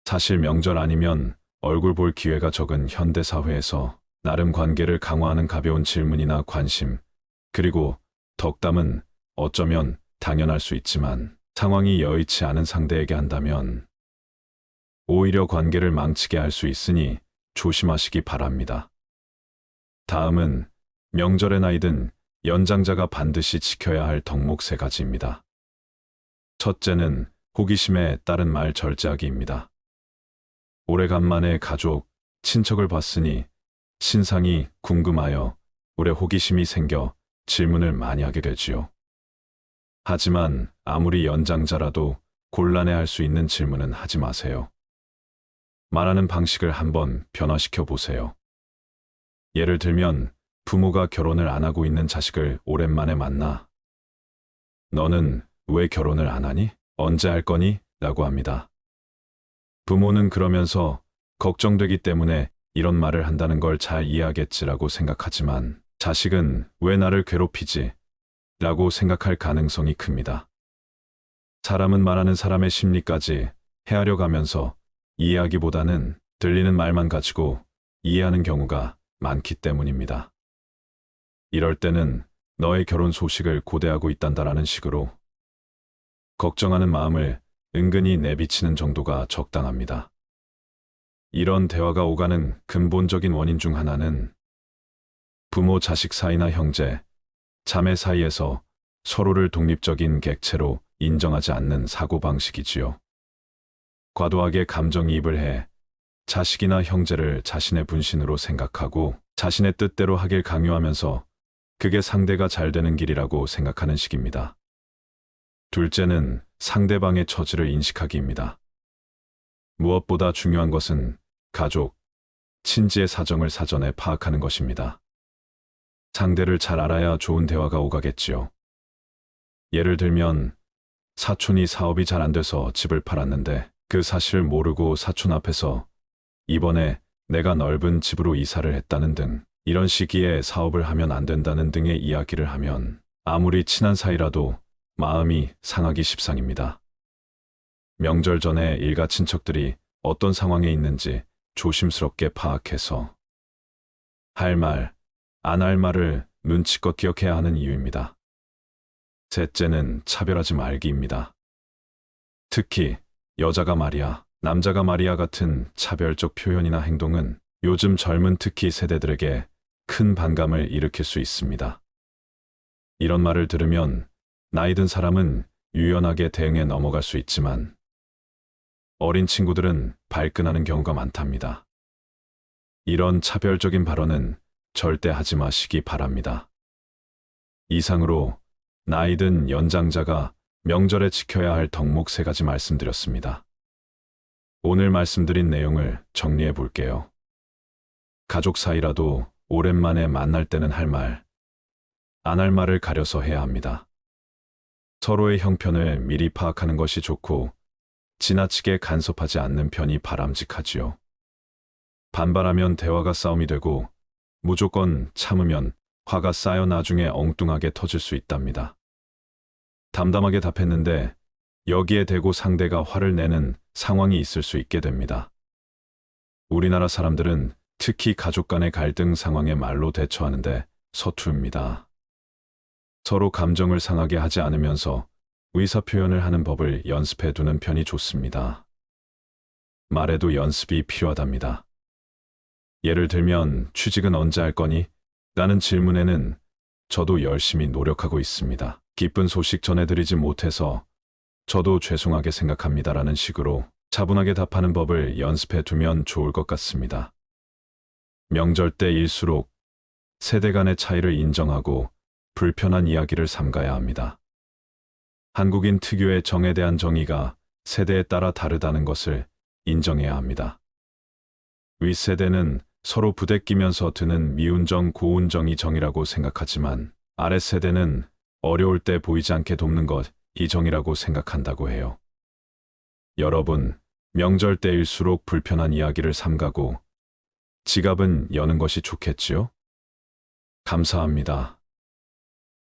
사실 명절 아니면 얼굴 볼 기회가 적은 현대사회에서 나름 관계를 강화하는 가벼운 질문이나 관심, 그리고 덕담은 어쩌면 당연할 수 있지만 상황이 여의치 않은 상대에게 한다면 오히려 관계를 망치게 할 수 있으니 조심하시기 바랍니다. 다음은 명절의 나이든 연장자가 반드시 지켜야 할 덕목 3가지입니다. 첫째는 호기심에 따른 말 절제하기입니다. 오래간만에 가족, 친척을 봤으니 신상이 궁금하여 오래 호기심이 생겨 질문을 많이 하게 되지요. 하지만 아무리 연장자라도 곤란해할 수 있는 질문은 하지 마세요. 말하는 방식을 한번 변화시켜 보세요. 예를 들면 부모가 결혼을 안 하고 있는 자식을 오랜만에 만나 너는 왜 결혼을 안 하니? 언제 할 거니? 라고 합니다. 부모는 그러면서 걱정되기 때문에 이런 말을 한다는 걸 잘 이해하겠지라고 생각하지만 자식은 왜 나를 괴롭히지? 라고 생각할 가능성이 큽니다. 사람은 말하는 사람의 심리까지 헤아려 가면서 이해하기보다는 들리는 말만 가지고 이해하는 경우가 많기 때문입니다. 이럴 때는 너의 결혼 소식을 고대하고 있단다라는 식으로 걱정하는 마음을 은근히 내비치는 정도가 적당합니다. 이런 대화가 오가는 근본적인 원인 중 하나는 부모 자식 사이나 형제, 자매 사이에서 서로를 독립적인 객체로 인정하지 않는 사고방식이지요. 과도하게 감정이입을 해 자식이나 형제를 자신의 분신으로 생각하고 자신의 뜻대로 하길 강요하면서 그게 상대가 잘 되는 길이라고 생각하는 식입니다. 둘째는 상대방의 처지를 인식하기입니다. 무엇보다 중요한 것은 가족, 친지의 사정을 사전에 파악하는 것입니다. 상대를 잘 알아야 좋은 대화가 오가겠지요. 예를 들면 사촌이 사업이 잘 안 돼서 집을 팔았는데 그 사실을 모르고 사촌 앞에서 이번에 내가 넓은 집으로 이사를 했다는 등 이런 시기에 사업을 하면 안 된다는 등의 이야기를 하면 아무리 친한 사이라도 마음이 상하기 십상입니다. 명절 전에 일가 친척들이 어떤 상황에 있는지 조심스럽게 파악해서 할 말, 안 할 말을 눈치껏 기억해야 하는 이유입니다. 셋째는 차별하지 말기입니다. 특히 여자가 말이야, 남자가 말이야 같은 차별적 표현이나 행동은 요즘 젊은 특히 세대들에게 큰 반감을 일으킬 수 있습니다. 이런 말을 들으면 나이 든 사람은 유연하게 대응해 넘어갈 수 있지만 어린 친구들은 발끈하는 경우가 많답니다. 이런 차별적인 발언은 절대 하지 마시기 바랍니다. 이상으로 나이 든 연장자가 명절에 지켜야 할 덕목 3가지 말씀드렸습니다. 오늘 말씀드린 내용을 정리해 볼게요. 가족 사이라도 오랜만에 만날 때는 할 말, 안 할 말을 가려서 해야 합니다. 서로의 형편을 미리 파악하는 것이 좋고 지나치게 간섭하지 않는 편이 바람직하지요. 반발하면 대화가 싸움이 되고 무조건 참으면 화가 쌓여 나중에 엉뚱하게 터질 수 있답니다. 담담하게 답했는데 여기에 대고 상대가 화를 내는 상황이 있을 수 있게 됩니다. 우리나라 사람들은 특히 가족 간의 갈등 상황에 말로 대처하는데 서투릅니다. 서로 감정을 상하게 하지 않으면서 의사표현을 하는 법을 연습해 두는 편이 좋습니다. 말에도 연습이 필요하답니다. 예를 들면 취직은 언제 할 거니? 라는 질문에는 저도 열심히 노력하고 있습니다. 기쁜 소식 전해드리지 못해서 저도 죄송하게 생각합니다라는 식으로 차분하게 답하는 법을 연습해 두면 좋을 것 같습니다. 명절 때일수록 세대 간의 차이를 인정하고 불편한 이야기를 삼가야 합니다. 한국인 특유의 정에 대한 정의가 세대에 따라 다르다는 것을 인정해야 합니다. 윗세대는 서로 부대끼면서 드는 미운 정, 고운 정이 정이라고 생각하지만 아랫세대는 어려울 때 보이지 않게 돕는 것, 이 정이라고 생각한다고 해요. 여러분, 명절 때일수록 불편한 이야기를 삼가고 지갑은 여는 것이 좋겠지요? 감사합니다.